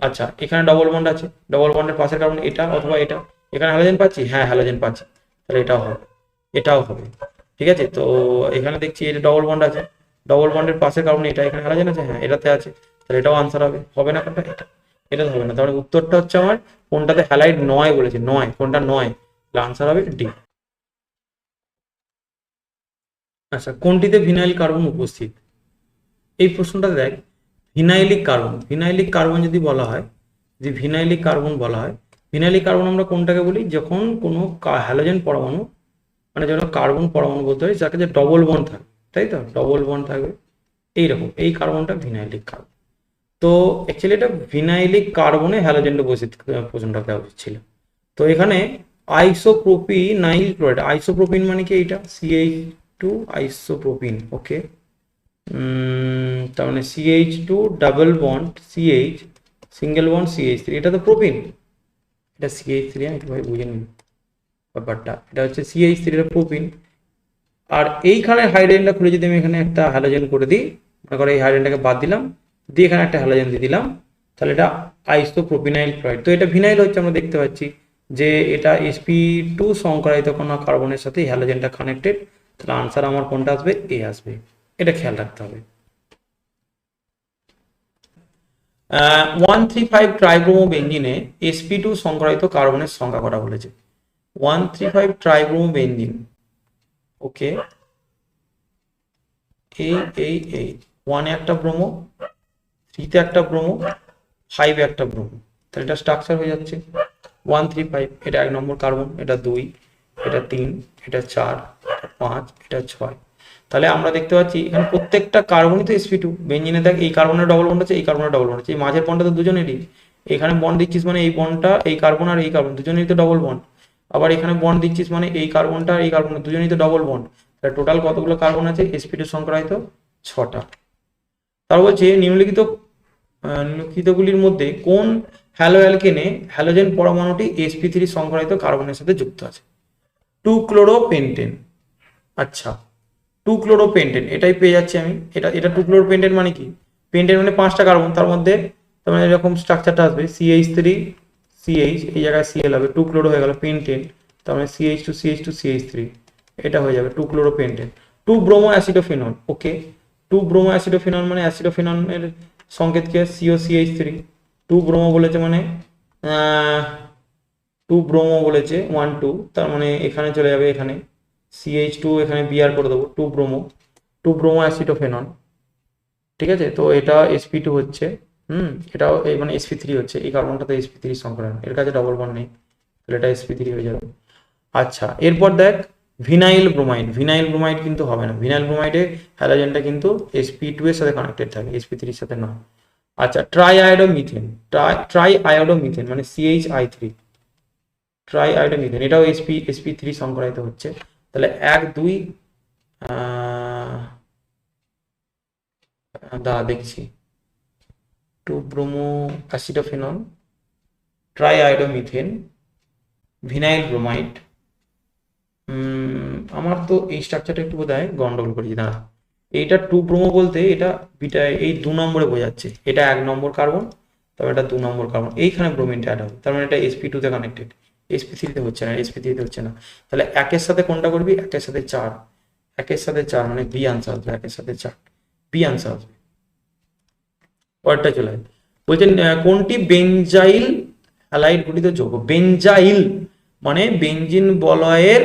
আচ্ছা এখানে ডবল বন্ড আছে, ডবল বন্ডের পাশের কার্বন এটা অথবা এটা, এখানে হ্যালোজেন পাচ্ছি, হ্যাঁ হ্যালোজেন পাচ্ছি, তাহলে এটাও হবে, এটাও হবে। ঠিক আছে, তো এখানে দেখছি এটা ডবল বন্ড আছে, ডবল বন্ডের পাশের কার্বন এটা, এখানে হ্যালোজেন আছে, হ্যাঁ এটাতে আছে, তাহলে এটাও আনসার হবে। হবে না কোনটা? এটা, এটা হবে না। তাহলে উত্তরটা হচ্ছে আমার কোনটাতে হ্যালাইড নয় বলেছে, নয়, কোনটা নয়, তাহলে আনসার হবে ডি। আচ্ছা কোনটিতে ভিনাইল কার্বন উপস্থিত? এই প্রশ্নটা দেখ, ভিনাইলিক কার্বন যদি বলা হয়, যদি ভিনাইলিক কার্বন বলা হয়, ভিনাইলিক কার্বন আমরা কোনটাকে বলি? যখন কোনো হ্যালোজেন পরমাণু, মানে যেন কার্বন পরমাণু বলতে হয় যাকে যে ডবল বন্ড থাকবে, তাই তো, ডবল বন্ড থাকবে এইরকম, এই কার্বনটা ভিনাইলিক কার্বন। তো অ্যাকচুয়ালি এটা ভিনাইলিক কার্বনে হ্যালোজেনটা উপস্থিত, প্রশ্নটা দেওয়া উচিত ছিল। তো এখানে আইসোপ্রোপিনাইল ক্লোরাইড, আইসোপ্রোপিন মানে কি? এইটা CH2 আইসোপ্রোপিন, ওকে, তার মানে CH2 double bond CH single bond CH3, এটা তো প্রোপিন, এটা CH3, আমি একটু ভাই বুঝে নিন ব্যাপারটা। এটা হচ্ছে CH3, এটা প্রোপিন। আর এইখানে হাইড্রোজেনটা খুলে যদি আমি এখানে একটা হ্যালোজেন করে দিই, মনে করো এই হাইড্রোজেনটাকে বাদ দিলাম, দিয়ে এখানে একটা হ্যালোজেন দিয়ে দিলাম, তাহলে এটা আইসোপ্রোপিনাইল ক্লোরাইড। তো এটা ভিনাইল হচ্ছে, আমরা দেখতে পাচ্ছি যে এটা sp2 সংকরায়িত কোনো কার্বনের সাথে হ্যালোজেনটা কানেক্টেড। তাহলে আনসার আমার কোনটা আসবে? এ আসবে। এটা খেয়াল রাখতে হবে। 135 ট্রাইব্রোমো বেঞ্জিনে sp2 সংকরায়িত কার্বনের সংখ্যা কটা বলেছে? 135 ট্রাইব্রোমো বেঞ্জিন, ওকে, এই 1 এ একটা ব্রোমো, 3 তে একটা ব্রোমো, 5 এ একটা ব্রোমো, তাহলে এটা স্ট্রাকচার হয়ে যাচ্ছে 135। এটা 1 নম্বর কার্বন, এটা 2, এটা 3, এটা 4, এটা 5, এটা 6। তাহলে আমরা দেখতে পাচ্ছি এখানে প্রত্যেকটা কার্বনই তো sp2। বেঞ্জিনে দেখ, এই কার্বনের ডবল বন্ড আছে, এই কার্বনের ডবল বন্ড আছে, এই মাঝের বন্ডটা তো দুজনেরই। এখানে বন্ড দিচ্ছিস মানে এই বন্ডটা, এই কার্বন আর এই কার্বন দুজনেরই তো ডবল বন্ড। আবার এখানে বন্ড দিচ্ছিস মানে এই কার্বনটা আর এই কার্বন দুজনেই তো ডবল বন্ড। তাহলে টোটাল কতগুলো কার্বন আছে sp2 সংকরায়িত? 6টা। তার বলছে নিম্নলিখিতগুলির মধ্যে কোন হ্যালো অ্যালকেনে হ্যালোজেন পরমাণুটি sp3 সংকরায়িত কার্বনের সাথে যুক্ত আছে? 2-ক্লোরোপেন্টেন। আচ্ছা, 2-ক্লোরোপেন্টেন এটাই পেয়ে যাচ্ছি আমি। এটা 2-ক্লোরোপেন্টেন মানে কি? পেন্টেন মানে 5টা কার্বন, তার মধ্যে তার মানে এরকম স্ট্রাকচারটা আসবে CH3 CH, এই জায়গায় Cl হবে, 2-ক্লোরো হয়ে গেল পেন্টেন, তার মানে CH2 CH2 CH3, এটা হয়ে যাবে 2-ক্লোরোপেন্টেন। 2-ব্রোমো অ্যাসিডোফেনল, ওকে, 2-ব্রোমো অ্যাসিডোফেনল মানে অ্যাসিডোফেনলের সংকেত কি হয়? COCH3। 2-ব্রোমো বলেছে মানে 2-ব্রোমো বলেছে 1 2, তার মানে এখানে চলে যাবে, এখানে CH2 এখানে বিআর করে দেবো, 2-ব্রোমো, 2-ব্রোমো অ্যাসিডোফেনল, ঠিক আছে। তো এটা sp2 হচ্ছে, এটাও মানে sp3 হচ্ছে, এই কার্বনটা তো sp3 সংকরায়ন, এর কাছে ডবল বন্ড নেই, তাহলে এটা sp3 হয়ে যাবে। আচ্ছা, এরপর দেখ ভিনাইল ব্রোমাইড। ভিনাইল ব্রোমাইড কিন্তু হবে না, ভিনাইল ব্রোমাইডে হ্যালোজেনটা কিন্তু sp2 এর সাথে কানেক্টেড থাকে, sp3 এর সাথে না। আচ্ছা, ট্রাইআয়োডোমিথেন। ট্রাইআয়োডোমিথেন মানে CHI3, ট্রাইআয়োডোমিথেন, এটাও sp3 সংকরায়িত হচ্ছে। তাহলে 1 2 দেখছি 2-ব্রোমো অ্যাসিডোফেনল, ট্রাইআয়োডোমিথেন, ভিনাইল ব্রোমাইড। আমার তো এই স্ট্রাকচারটা একটু বোধহয় গন্ডগোল করেছি, দাঁড়া। এইটা 2-ব্রোমো বলতে এটা বিটা এই 2 নম্বরে বোঝাচ্ছে, এটা 1 নম্বর কার্বন, তবে এটা 2 নম্বর কার্বন, এইখানে ব্রোমিনটা অ্যাড হবে, তার মানে এটা sp2 তে কানেক্টেড, sp3 তে হচ্ছে না, sp3 তে হচ্ছে না। তাহলে 1 এর সাথে কোনটা করবি? 1 এর সাথে 4, 1 এর সাথে 4 মানে বি আনসার আসবে, 1 এর সাথে 4 বি আনসার আসবে। পরেরটা চলে আসবে, বলছেন কোনটি বেনজাইল হ্যালাইড গঠিত যৌগ? বেনজাইল মানে বেনজিন বলয়ের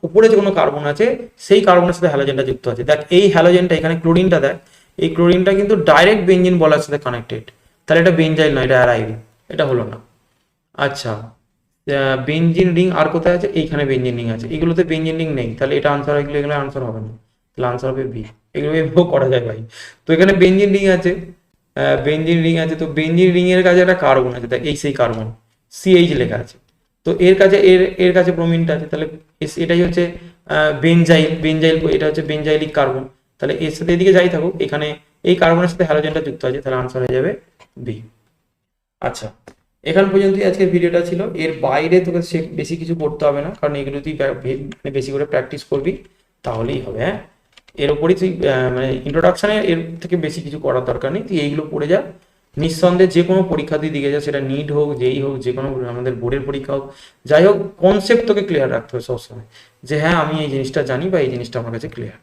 উপরে যে কোনো কার্বন আছে সেই কার্বনের সাথে হ্যালোজেনটা যুক্ত আছে। দেখ এই হ্যালোজেনটা, এখানে ক্লোরিনটা দেখ, এই ক্লোরিনটা কিন্তু ডাইরেক্ট বেনজিন বলয়ের সাথে কানেক্টেড, তাহলে এটা বেনজাইল নয়, এটা অ্যারাইল, এটা হলো না। আচ্ছা, বেনজিন রিং আর কোথায় আছে? এইখানে বেনজিন রিং আছে, এগুলোতে বেনজিন রিং নেই, তাহলে এটা আনসার, এগুলো আনসার হবে না, তাহলে আনসার হবে বি। এগুলো এভাবেও করা যায় ভাই। তো এখানে বেনজিন রিং আছে, বেনজিন রিং আছে, তো বেনজিন রিং এর কাছে একটা কার্বন আছে, দেখ এই সেই কার্বন CH লেখা আছে, তো এর কাছে এর কাছে ব্রোমিনটা আছে, তাহলে এটাই হচ্ছে বেনজাইল, এটা হচ্ছে বেনজাইলিক কার্বন, তাহলে এর সাথে এদিকে যাই থাকুক, এখানে এই কার্বনের সাথে হ্যালোজেনটা যুক্ত আছে, তাহলে আনসার হয়ে যাবে বি। আচ্ছা, এখান পর্যন্তই আজকের ভিডিওটা ছিল। এর বাইরে তোকে বেশি কিছু করতে হবে না, কারণ এগুলো তুই বেশি করে প্র্যাকটিস করবি তাহলেই হবে। হ্যাঁ, এর উপরই তুই মানে ইন্ট্রোডাকশনে এর থেকে বেশি কিছু করার দরকার নেই, তুই এইগুলো পড়ে যা, নিঃসন্দেহে যে কোনো পরীক্ষা তুই দিকে যা, সেটা নিট হোক, যেই হোক, যে কোনো আমাদের বোর্ডের পরীক্ষা হোক, যাই হোক, কনসেপ্ট তোকে ক্লিয়ার রাখতে হবে সবসময়, যে হ্যাঁ আমি এই জিনিসটা জানি বা এই জিনিসটা আমার কাছে ক্লিয়ার।